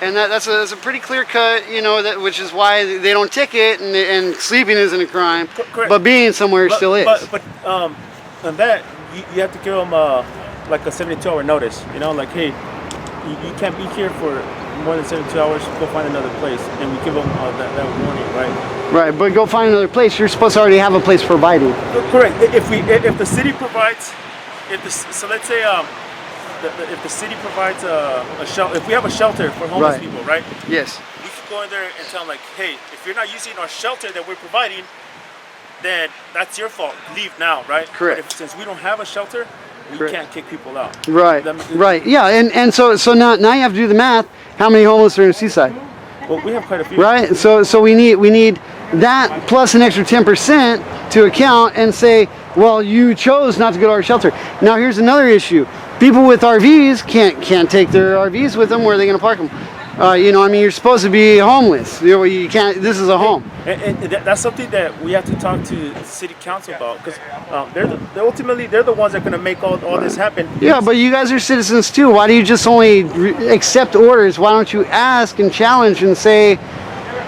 And that's a pretty clear cut, you know, which is why they don't ticket, and sleeping isn't a crime, but being somewhere still is. But and that you have to give them like a 72-hour notice. You know, like, hey, you can't be here for more than 72 hours. Go find another place, and we give them that warning, right? Right, but go find another place. You're supposed to already have a place provided. Correct. If the city provides, so let's say if the city provides a shelter, if we have a shelter for homeless people, right? Yes. We can go in there and tell them like, hey, if you're not using our shelter that we're providing, then that's your fault. Leave now, right? Correct. But since we don't have a shelter, we can't kick people out. Right. Right. Yeah. And so now you have to do the math. How many homeless are in Seaside? Well, we have quite a few. Right. So we need that plus an extra 10% to account and say, well, you chose not to go to our shelter. Now here's another issue. People with RVs can't take their RVs with them. Where are they going to park them? You know, I mean, you're supposed to be homeless. You can't. This is a home. And that's something that we have to talk to the city council about, because ultimately they're the ones that are going to make all this happen. Yeah, but you guys are citizens too. Why do you just only accept orders? Why don't you ask and challenge and say,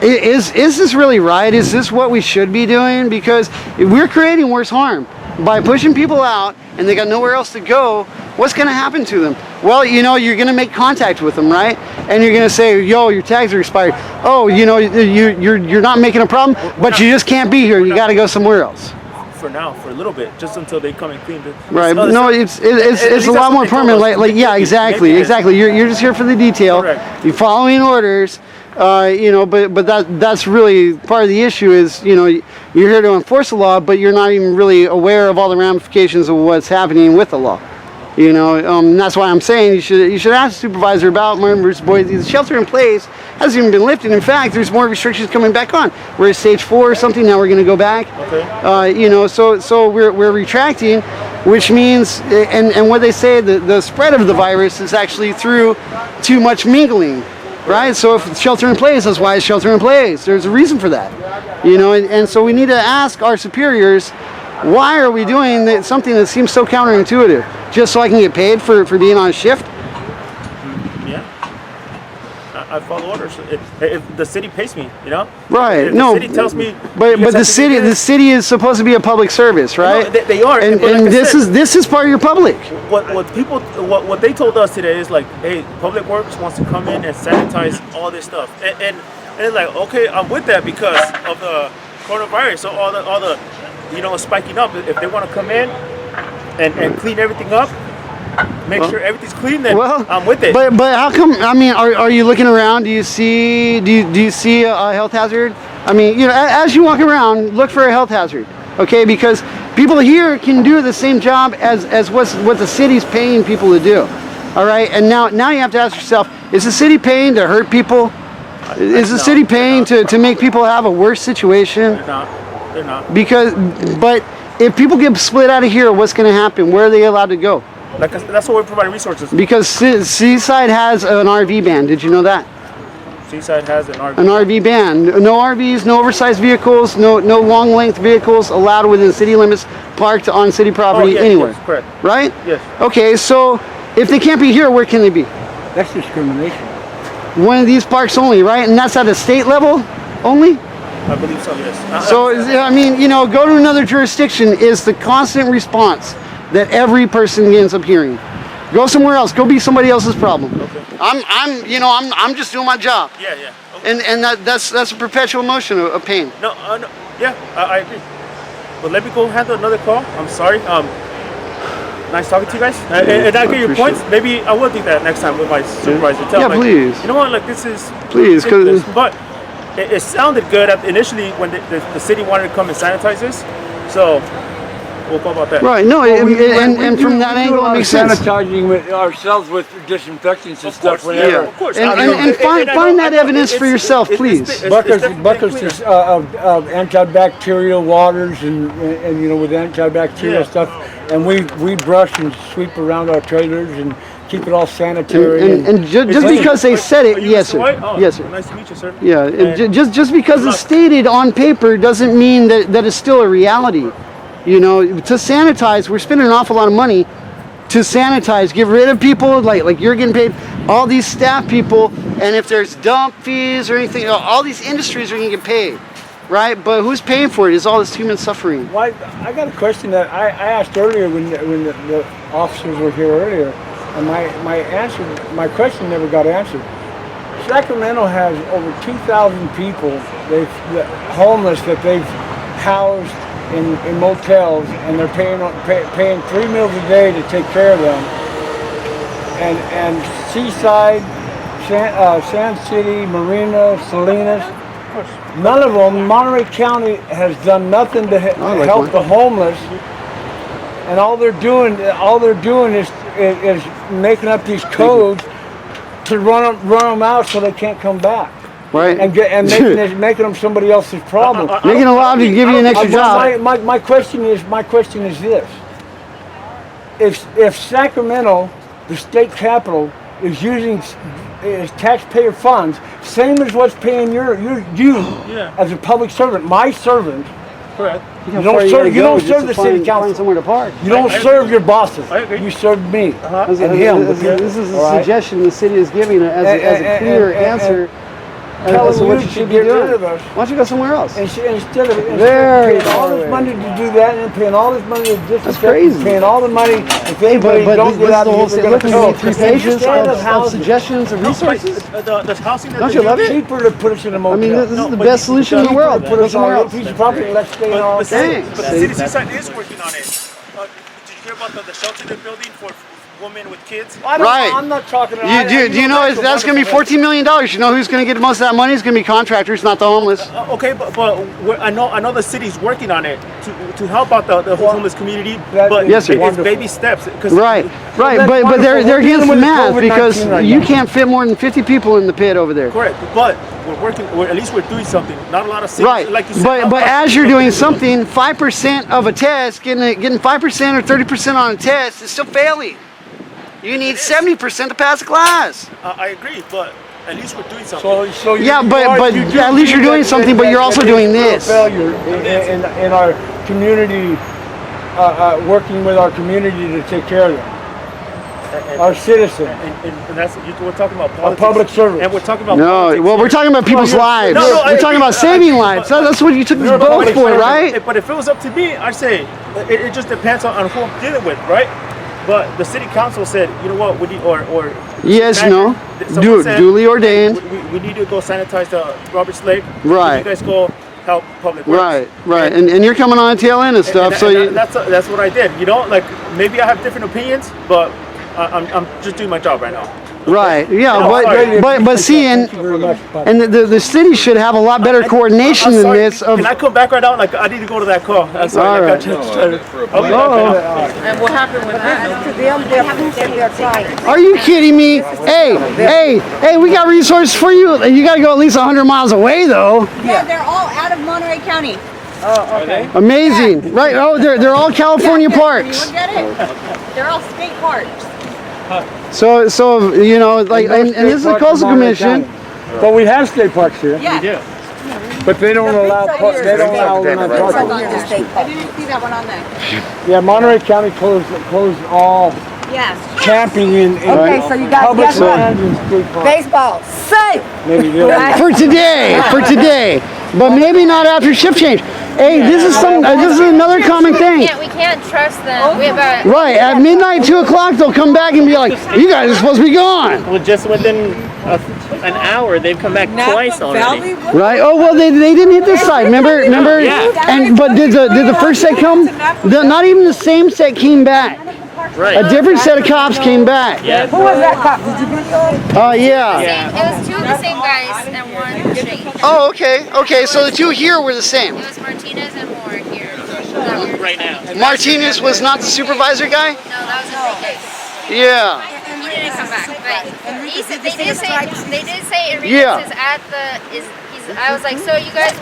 is this really right? Is this what we should be doing? Because if we're creating worse harm by pushing people out and they got nowhere else to go. What's going to happen to them? Well, you know, you're going to make contact with them, right? And you're going to say, yo, your tags are expired. Oh, you know, you're not making a problem, but you just can't be here. You got to go somewhere else. For now, for a little bit, just until they come and clean it. Right. No, it's a lot more permanent. Like yeah, exactly. You're just here for the detail. Correct. You're following orders. You know, but that's really part of the issue is, you know, you're here to enforce the law, but you're not even really aware of all the ramifications of what's happening with the law. You know, and that's why I'm saying you should ask the supervisor about Martin versus Boise. The shelter in place hasn't even been lifted. In fact, there's more restrictions coming back on. We're at stage 4 or something. Now we're going to go back. Okay. You know, so we're retracting, which means, and what they say, the spread of the virus is actually through too much mingling. Right, so if it's shelter in place, that's why it's shelter in place. There's a reason for that, you know, and so we need to ask our superiors, why are we doing something that seems so counterintuitive? Just so I can get paid for being on shift? Yeah, I follow orders. If the city pays me, you know. Right. If no. the city tells me. But the city is supposed to be a public service, right? No, they are. And, like and this is part of your public. What they told us today is like, hey, Public Works wants to come in and sanitize all this stuff, and it's like, okay, I'm with that because of the coronavirus. So all the you know, spiking up. If they want to come in and clean everything up, make sure everything's clean, then I'm with it. But how come? I mean, are you looking around? Do you see a health hazard? I mean, you know, as you walk around, look for a health hazard, okay? Because people here can do the same job as what the city's paying people to do, all right? And now you have to ask yourself: is the city paying to hurt people? Is the city paying to make people have a worse situation? They're not. But if people get split out of here, what's going to happen? Where are they allowed to go? That's what we're providing resources. Because Seaside has an RV ban. Did you know that? Seaside has an RV. An RV ban. No RVs, no oversized vehicles, no long length vehicles allowed within city limits, parked on city property anywhere. Yes, correct. Right? Yes. Okay, so if they can't be here, where can they be? That's discrimination. One of these parks only, right? And that's at a state level only? I believe so, yes. So, I mean, you know, go to another jurisdiction is the constant response that every person ends up hearing. Go somewhere else. Go be somebody else's problem. Okay. I'm just doing my job. Yeah. Okay. And that's a perpetual motion of pain. No, yeah, I agree. But let me go handle another call. I'm sorry. Nice talking to you guys. And I get your points. Maybe I will do that next time with my supervisor. Yeah, please. You know what? Like this is. Please, because. But it sounded good initially when the city wanted to come and sanitize this. So we'll go about that. Right. No, and from that angle, it makes sense. Sanitizing with ourselves with disinfectants and stuff. Yeah. Of course. And find that evidence for yourself, please. Buckets of antibacterial waters and you know, with antibacterial stuff, and we brush and sweep around our trailers and keep it all sanitary. And just because they said it, yes, sir. Oh, yes, sir. Nice to meet you, sir. Yeah. Just because it's stated on paper doesn't mean that it's still a reality. You know, to sanitize, we're spending an awful lot of money to sanitize, get rid of people like you're getting paid, all these staff people, and if there's dump fees or anything, all these industries are going to get paid, right? But who's paying for it is all this human suffering. Well, I got a question that I asked earlier when the officers were here earlier. and my question never got answered. Sacramento has over 2,000 people homeless that they've housed in motels, and they're paying 3 meals a day to take care of them. And Seaside, Sand City, Marina, Salinas, none of them. Monterey County has done nothing to help the homeless, and all they're doing is making up these codes to run them out so they can't come back. Right. And making them somebody else's problem. Making a law to give you an extra job. My question is this: if Sacramento, the state capital, is using taxpayer funds, same as what's paying you as a public servant, my servant. Correct. You don't serve the city council. Somewhere to park. You don't serve your bosses. You serve me and him. This is a suggestion the city is giving as a clear answer. Tell So what you should be doing. Why don't you go somewhere else? Instead of paying all this money to do that and paying all this money to disinfect, that's crazy. Paying all the money, if anybody don't get out of here, look at 3 pages of suggestions and resources. The housing that Don't you love it? Cheaper to put us in a motel. I mean, this is the best solution in the world. Put us somewhere else. Piece of property, let's stay in our But the city Seaside is working on it. Did you hear about the shelter they're building for women with kids? Right. I'm not talking about Do you know that's going to be $14 million? You know who's going to get most of that money? It's going to be contractors, not the homeless. Okay, but I know the city's working on it to help out the homeless community. But yes, sir. It's baby steps. Right. But they're against math because you can't fit more than 50 people in the pit over there. Correct. But at least we're doing something. Not a lot of cities. Right. Like you said, but as you're doing something, 5% of a test, getting 5% or 30% on a test is still failing. You need 70% to pass the class. I agree, but at least we're doing something. So but at least you're doing something, but you're also doing this. Failure in our community, working with our community to take care of them. Our citizens. And that's we're talking about politics. Our public service. And we're talking about politics. Well, we're talking about people's lives. We're talking about saving lives. That's what you took this vote for, right? But if it was up to me, I'd say it just depends on who I'm dealing with, right? But the city council said, you know what, we need, or yes, no, duly ordained. We need to go sanitize the Roberts Lake. Right. You guys go help public works. Right. And you're coming on the tail end and stuff. That's what I did. You know, like maybe I have different opinions, but I'm just doing my job right now. Right. Yeah. But see, and the city should have a lot better coordination than this. Can I come back right now? Like I need to go to that call. I'm sorry. All right. And what happened with that? To them, they're trying. Are you kidding me? Hey, we got resources for you. You got to go at least 100 miles away, though. Yeah, they're all out of Monterey County. Oh, okay. Amazing. Yeah. Right. Oh, they're all California parks. You look at it. They're all state parks. So you know, like, and this is a coastal commission. But we have state parks here. Yeah. We do. But they don't allow parking. I didn't see that one on there. Yeah, Monterey County closed all camping in okay, so you got public lands and state parks. Baseball, safe. Maybe for today, but maybe not after shift change. Hey, this is another common thing. We can't trust them. Right, at midnight, 2 o'clock, they'll come back and be like, you guys are supposed to be gone. Well, just within an hour, they've come back twice already. Right, oh, well, they didn't hit this side, remember? Yeah. But did the first set come? Not even the same set came back. Right. A different set of cops came back. Yeah. Who was that cop? Did you video? Oh, yeah. It was 2 of the same guys and 1 changed. Oh, okay, so the 2 here were the same. It was Martinez and Moore here. Right now. Martinez was not the supervisor guy? No, that was Enrique. Yeah. He didn't come back, but they did say Enriquez is at the I was like, so you guys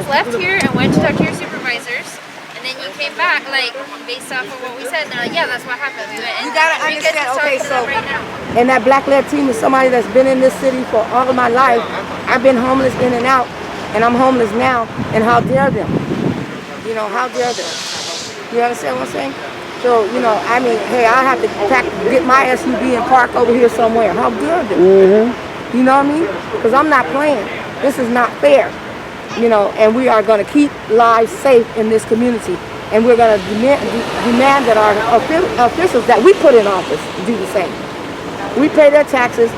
left here and went to talk to your supervisors, and then you came back, like, based off of what we said. And they're like, yeah, that's what happened. We went, and you gotta Enriquez understand. is Okay, talking to so them right now. and that black-led team is somebody that's been in this city for all of my life. I've been homeless in and out, and I'm homeless now. And how dare them? You know, how dare them? You understand what I'm saying? So, you know, I mean, hey, I have to get my SUV and park over here somewhere. How dare them? You know what I mean? Because I'm not playing. This is not fair. You know, and we are going to keep lives safe in this community. And we're going to demand that our officials that we put in office do the same. We pay their taxes.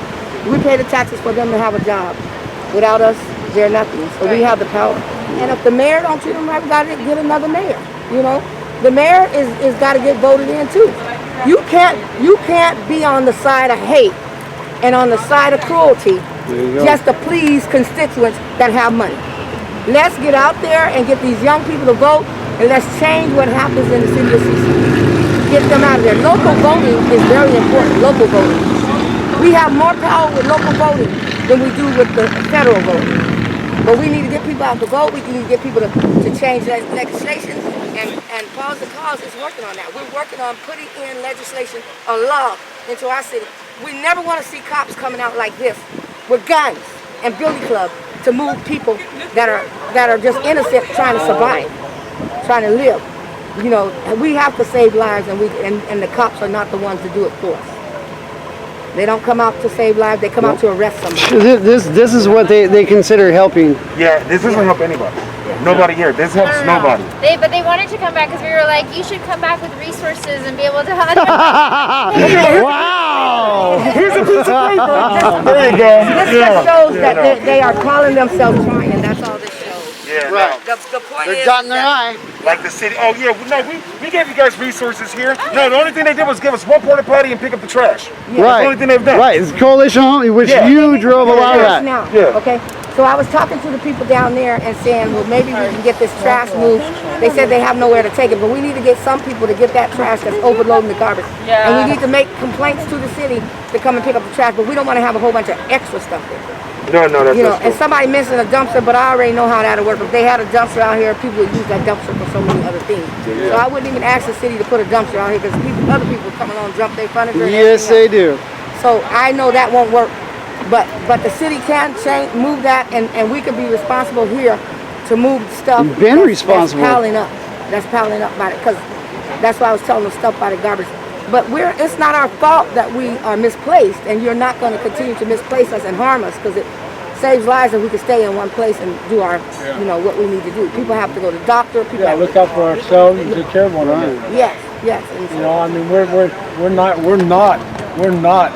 We pay the taxes for them to have a job. Without us, they're nothing. So we have the power. And if the mayor don't treat them right, we got to get another mayor. You know, the mayor is got to get voted in too. You can't be on the side of hate and on the side of cruelty just to please constituents that have money. Let's get out there and get these young people to vote, and let's change what happens in the city of Seaside. Get them out of there. Local voting is very important. Local voting. We have more power with local voting than we do with the federal voting. But we need to get people out to vote. We need to get people to change legislation. And Pause the Cause is working on that. We're working on putting in legislation, a law into our city. We never want to see cops coming out like this with guns and billy clubs to move people that are just innocent, trying to survive, trying to live. You know, we have to save lives, and the cops are not the ones to do it for us. They don't come out to save lives. They come out to arrest somebody. This is what they consider helping. Yeah, this doesn't help anybody. Nobody here. This helps nobody. But they wanted to come back because we were like, you should come back with resources and be able to help. Wow! Here's a piece of paper. There you go. This just shows that they are calling themselves trying, and that's all this shows. Yeah, right. The point They're is dotting their eye. Like the city. Oh yeah, no, we gave you guys resources here. No, the only thing they did was give us one porta potty and pick up the trash. Yeah. That's Right. the only thing they've done. Right. It's Coalition Home, which you drove a lot of that. Now, Yeah. okay. So I was talking to the people down there and saying, well, maybe we can get this trash moved. They said they have nowhere to take it, but we need to get some people to get that trash that's overloading the garbage. Yeah. And we need to make complaints to the city to come and pick up the trash, but we don't want to have a whole bunch of extra stuff there. No, that's You know, and somebody mentioned a dumpster, but I already know how that'll work. If they had a dumpster out here, people would use that dumpster for so many other things. So I wouldn't even ask the city to put a dumpster out here because other people come along and dump their furniture. And Yes, they do. So I know that won't work. But the city can change, move that, and we could be responsible here to move stuff. You've been responsible. That's piling up by it, because that's why I was telling them stuff by the garbage. But it's not our fault that we are misplaced, and you're not going to continue to misplace us and harm us, because it saves lives if we can stay in one place and do our, you know, what we need to do. People have to go to the doctor. People have look out for ourselves and take care of one another. Yes. And you know, I mean, we're not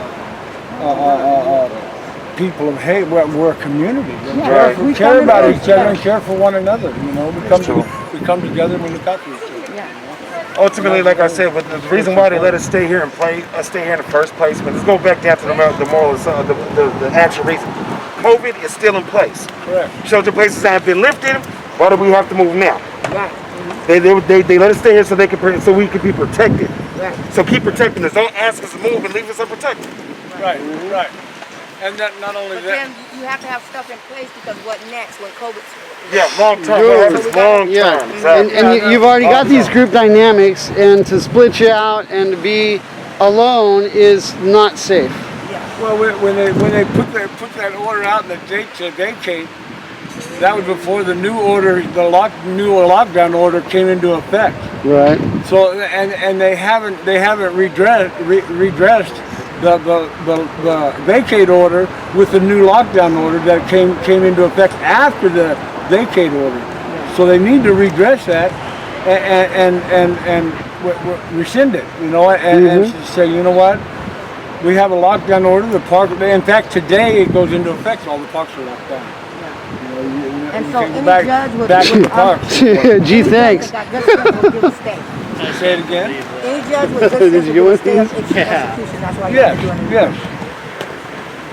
people of hate. We're a community. We care about each other and care for one another. You know, we come together and we look out for each other. Ultimately, like I said, but the reason why they let us stay here and stay here in the first place, but let's go back down to the moral, the actual reason. COVID is still in place. Correct. Shelter places have been lifted. Why do we have to move now? Right. They let us stay here so we can be protected. Right. So keep protecting us. Don't ask us to move and leave us unprotected. Right. And that not only But that. then you have to have stuff in place, because what next when COVID's long term. Exactly. And you've already got these group dynamics, and to split you out and to be alone is not safe. Well, when they put that order out and the date to vacate, that was before the new order, new lockdown order came into effect. Right. So and they haven't redressed the vacate order with the new lockdown order that came into effect after the vacate order. So they need to redress that and rescind it, you know, and say, you know what, we have a lockdown order. The park, in fact, today it goes into effect. All the parks are locked down. And so any back judge in the parks. Gee, thanks. Say it again. Any judge would just Did you get one of stay up these? execution. That's why Yes.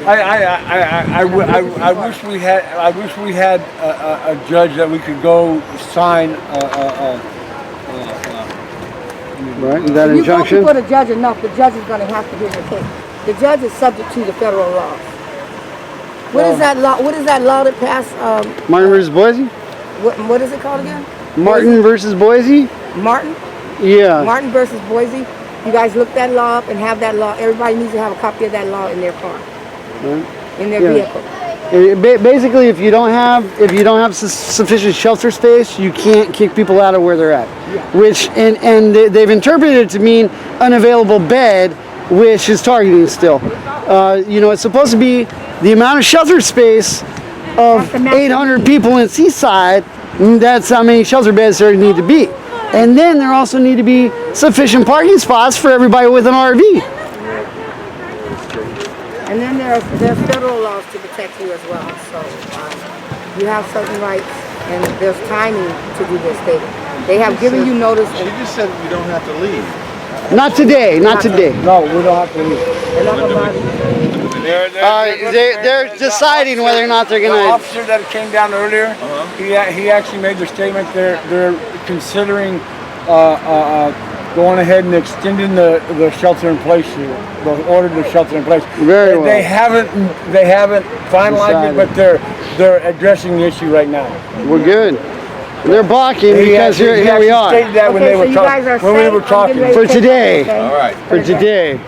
I wish we had a judge that we could go sign Right, is that if injunction? you go before the judge enough, the judge is going to have to hear your case. The judge is subject to the federal laws. What is that law? What is that law that passed? Martin versus Boise? What is it called again? Martin versus Boise? Martin? Yeah. Martin versus Boise. You guys look that law up and have that law. Everybody needs to have a copy of that law in their car, in their vehicle. Basically, if you don't have sufficient shelter space, you can't kick people out of where they're at. Which and they've interpreted it to mean unavailable bed, which is targeting still. You know, it's supposed to be the amount of shelter space of 800 people in Seaside. That's how many shelter beds there need to be. And then there also need to be sufficient parking spots for everybody with an RV. And then there's federal laws to protect you as well. So you have certain rights, and there's timing to do this. They have given you notice. She just said you don't have to leave. Not today, not today. No, we don't have to leave. They're not gonna bother you. They're deciding whether or not they're The gonna. officer that came down earlier, he actually made the statement they're considering going ahead and extending the shelter in place here, the order to shelter in place. Very well. They haven't finalized it, but they're addressing the issue right now. We're good. They're blocking because here we are. Stated that when they were talking. For today. All right. For today.